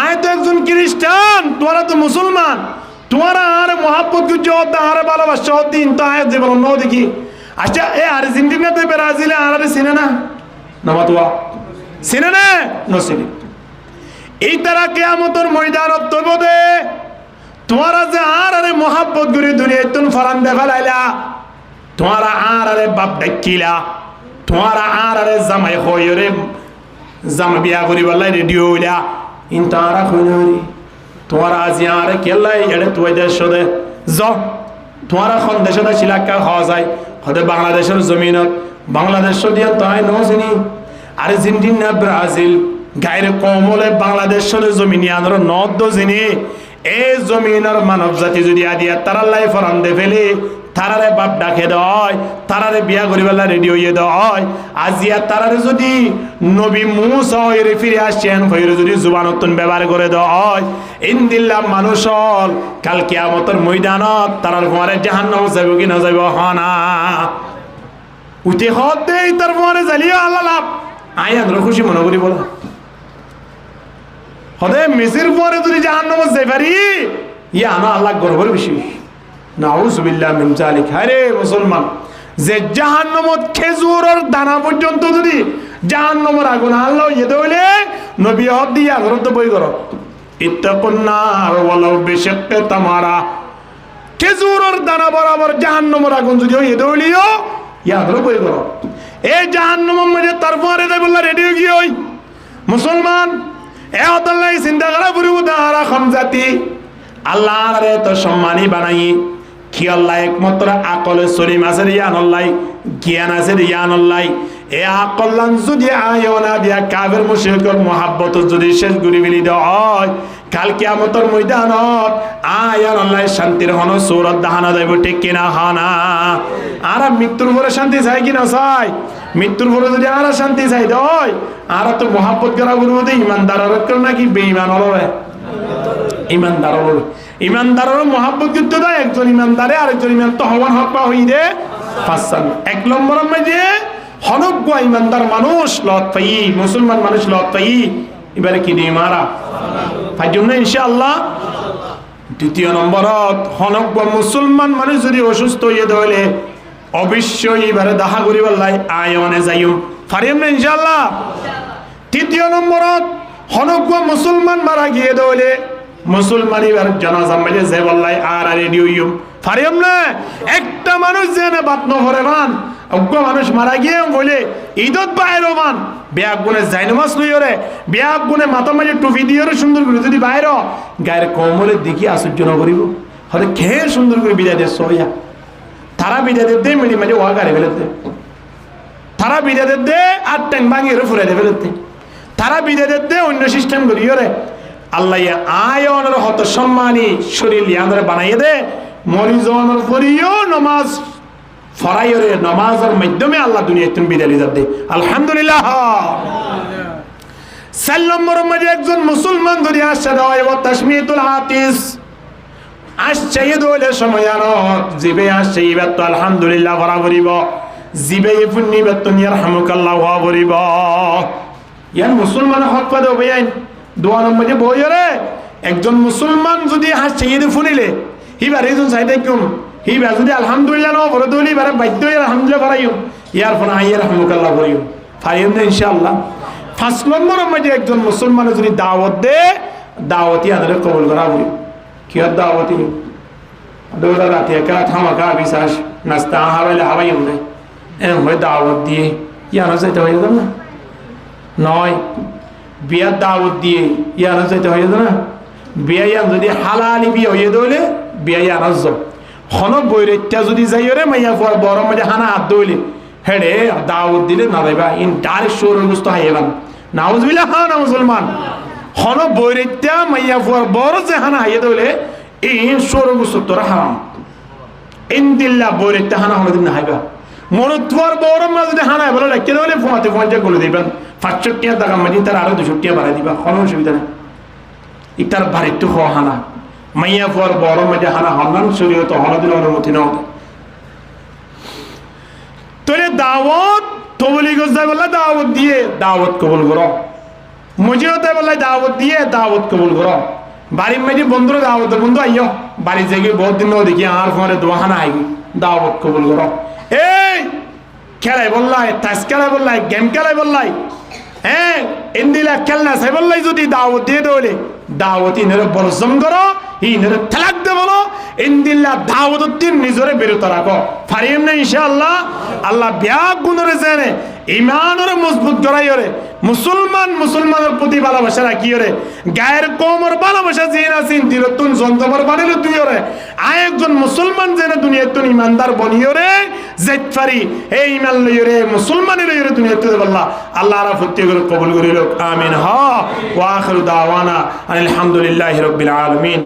আয় তো একজন খ্রিস্টান তোরা তো মুসলমান তোমারা আর মোহাব্বত গুজ আর ভালোবাসা দিন তো আয় যে বলো ন দেখি আচ্ছা এ আর্জেন্টিনাতে ব্রাজিলে আর চিনে না নামাতুয়া চিনে না নসিনি এই তারা কিয়ামতের ময়দানত তৈব দে তোমারা যে আর আরে মোহাব্বত গুরি দুনিয়ায় তুন ফরান দে ফেলাইলা তোমারা আর আরে বাপ ডাকিলা তোমারা আর আরে জামাই হইরে জামা বিয়া করি বললাই রেডি হইলা ইনতা আর কইনরি তোমারা আজি আর কেলাই এড়ে তুই দেশ দে যাও তোমারা কোন দেশে শিলাকা হওয়া যায় হদে বাংলাদেশের জমিনত বাংলাদেশ দিয়া তাই নসিনি আর্জেন্টিনা ব্রাজিল গায়ের কমলে বাংলাদেশের জমিনি আনর নদ জিনি এই জমিনের মানব জাতি যদি আদিয়া তারা লাই ফরান দে ফেলে তারারে বাপ ডাকে দেয় তারারে বিয়া করিবেলা রেডি হইয়ে দেয় আজিয়া তারারে যদি নবী মুসা হইরে ফিরে আসছেন হইরে যদি জুবানতুন ব্যবহার করে দেয় ইনদিল্লাহ মানুষ কাল কিয়ামতের ময়দানত তারার ঘরে জাহান্নাম যাইব কি না যাইব হনা উঠে হদ দেই তার ঘরে জ্বালিয়ে আল্লাহ লাভ আয় আন্দ্র খুশি মনে করি বলো হদে মেসির পরে যদি জাহান্নাম যাই পারি ইয়া আনা আল্লাহ গর্বের বেশি নাউজুবিল্লাহ মিন যালিক। আরে মুসলমান যে জাহান্নামত খেজুরের দানা পর্যন্ত যদি জাহান্নামের আগুন আল্লাহ ইয়ে হইলে নবী হদ দিয়া ঘরত বই করো ইত্তাকুন নার ওয়ালাউ বিশাক্কি তামারা খেজুরের দানা বরাবর জাহান্নামের আগুন যদি ইয়ে হইলিও ইয়া ঘর বই করো এই জাহান্নামের মধ্যে তারপরে দেবল্লা রেডি হয়ে গিয়ে মুসলমান এ আল্লাহ চিন্তা করা পুরো দাঁড়া খমজাতি আল্লাহ রে তো সম্মানী বানাই কি আল্লাহ একমাত্র আকলে সলিম আছে রিয়ান আল্লাহ জ্ঞান আছে রিয়ান আল্লাহ এ আকল্লান যদি আয়না দিয়া কাফের মুশরিকের মোহাব্বত যদি শেষ গুরি বিলি দেয় কাল কিয়ামতের ময়দানত আয়ার আল্লাহ শান্তির হন সূরত দাহানা যাইব ঠিক কিনা হানা আর মৃত্যুর পরে শান্তি চাই কিনা চাই মৃত্যুর পরে যদি আর শান্তি চাই দয় আর তো মহাব্বত করা বলবো যে ইমানদারের নাকি বেঈমান হবে ইমানদারের মহাব্বত করতে দেয় একজন ইমানদারে আরেকজন ইমান তো হওয়ার হক পা হই রে ফাসান এক নম্বরের মধ্যে হনজ্ঞ ইমানদার মানুষ লত পাই মুসলমান মানুষ লত পাই এবারে কি দিয়ে মারা ফাইজুম না ইনশাআল্লাহ দ্বিতীয় নম্বরত হনজ্ঞ মুসলমান মানুষ যদি অসুস্থ হয়ে দলে অবশ্যই এবারে দাহা করিবার লাই আয়নে যাইম ফারিম না ইনশাআল্লাহ তৃতীয় নম্বরত হনজ্ঞ মুসলমান মারা গিয়ে দলে মুসলমান এবার জানাজা মেলে যে বললাই আর রেডিও ইউম ফারিম না একটা মানুষ যেন বাত নহরে মান অজ্ঞ মানুষ মারা গিয়ে বলে ঈদত বাইরে মান ব্যাগ গুনে যাই নামাজ লইরে ব্যাগ গুনে মাথা মাঝে টুপি দিয়ে সুন্দর করে যদি বাইরে গায়ের কোমরে দেখি আশ্চর্য ন করিব হলে খেয়ে সুন্দর করে বিদায় দিয়ে সইয়া তারা বিদায় দে মেডি মাঝে ওয়া গাড়ি ফেলতে তারা বিদায় দে আর ট্যাং ভাঙিয়ে ফুরাই দে ফেলতে তারা বিদায় দে অন্য সিস্টেম করিও আল্লাহ আয়নের হত সম্মানী শরীর ইয়াদের বানাইয়ে দে মরিজনের পরিও নামাজ ফরাইরে নামাজের মাধ্যমে আল্লাহ দুনিয়ায় তুমি বিদায় দে আলহামদুলিল্লাহ 4 নম্বরের মধ্যে একজন মুসলমান যদি আসছে দেওয়া ও তাসমিয়াতুল আতিস আসছে দলে সময় আনো জিবে আসছে এবার তো আলহামদুলিল্লাহ বরাবরিব জিবে ফুন্নি বেতন ইয়ারহামুকাল্লাহ ওয়া বরিব ইয়ান মুসলমান হক পা দেবে আইন দোয়া নম্বর যে বইরে একজন মুসলমান যদি হাসছে ঈদ ফুনিলে হিবার এইজন সাইডে কোন হিবার যদি আলহামদুলিল্লাহ ন বড় দলি বারে বাধ্য আলহামদুলিল্লাহ করাইও ইয়ার ফোন আইয়ার রাহমাতুল্লাহ করিও ফাইম না ইনশাআল্লাহ 5 নম্বরের মধ্যে একজন মুসলমান যদি দাওয়াত দে দাওয়াতি আদরে কবুল করা হবে কি দাওয়াতি দৌড়া রাতে একা থামাকা বিশ্বাস নাস্তা হাওয়ালে হাওয়াইম না এম হয় দাওয়াত দিয়ে ইয়ানো যাইতে হয় না নয় বিয়ার দাওয়াত দিয়ে ইয়ানো যাইতে হয় না বিয়া ইয়ান যদি হালালি বিয়া হয়ে দইলে বিয়া ইয়ানজ হনক বইরেটা যদি যাইরে মাইয়া পর বড় মধ্যে হানা হাত দইলে হেডে দাওয়াত দিলে না ভাইবা ইন ডাইরেক্ট শোর গুস্ত হাইবান নাউজুবিল্লাহ না মুসলমান হনক বইরেটা মাইয়া পর বড় যে হানা হাইয়ে দইলে ইন শোর গুস্ত তোরা হারাম ইনদিল্লাহ বইরেটা হানা হলো দিন হাইবা মনত্বর বড় মা যদি হানা বলে রাখতে দইলে ফোঁতে ফোঁতে করে দিবেন 500 টাকা টাকা মাঝে তার আরো 200 টাকা বাড়াই দিবা কোনো অসুবিধা নেই ইটার বাড়িতে হওয়া হানা মাইয়া পর বড় মাঝে হানা হন্নান শরীয়ত হনদিন অনুমতি নাও তোরে দাওয়াত তবলিগ যায় বলে দাওয়াত দিয়ে দাওয়াত কবুল করো মজিয়তে বলে দাওয়াত দিয়ে দাওয়াত কবুল করো বাড়ির মাঝে বন্ধুরা দাওয়াত বন্ধু আইও বাড়ি যাই বহুত দিন দেখি আর ফোনে দোয়া হানা আইবি দাওয়াত কবুল করো এই খেলাই বললাই তাস খেলাই বললাই গেম খেলাই বললাই হ্যাঁ ইন্দিলা খেলনা সাই বললাই যদি দাওয়াত দিয়ে দৌলে দাওয়াত ইনরে বরজম করো ইনরে তালাক দে বলো ইন্দিল্লা দাওয়াত দিন নিজরে বিরত রাখো ফারিম না ইনশাআল্লাহ আল্লাহ ব্যাগ গুণরে জানে ইমানের মজবুত করাইরে মুসলমানের প্রতি ভালোবাসা রাখিরে গায়ের কোমর ভালোবাসা জিন আছেন দিলতুন জন্তমর বানিলে তুইরে আয় একজন মুসলমান জেনে দুনিয়াতুন ইমানদার বনিয়রে যাইত পারি এই ইমান লইরে মুসলমানের লইরে দুনিয়াতে আল্লাহ আল্লাহর ফতিগুলো কবুল করিল আমিন ওয়া আখিরু দাওয়ানা আলহামদুলিল্লাহি রাব্বিল আলামিন।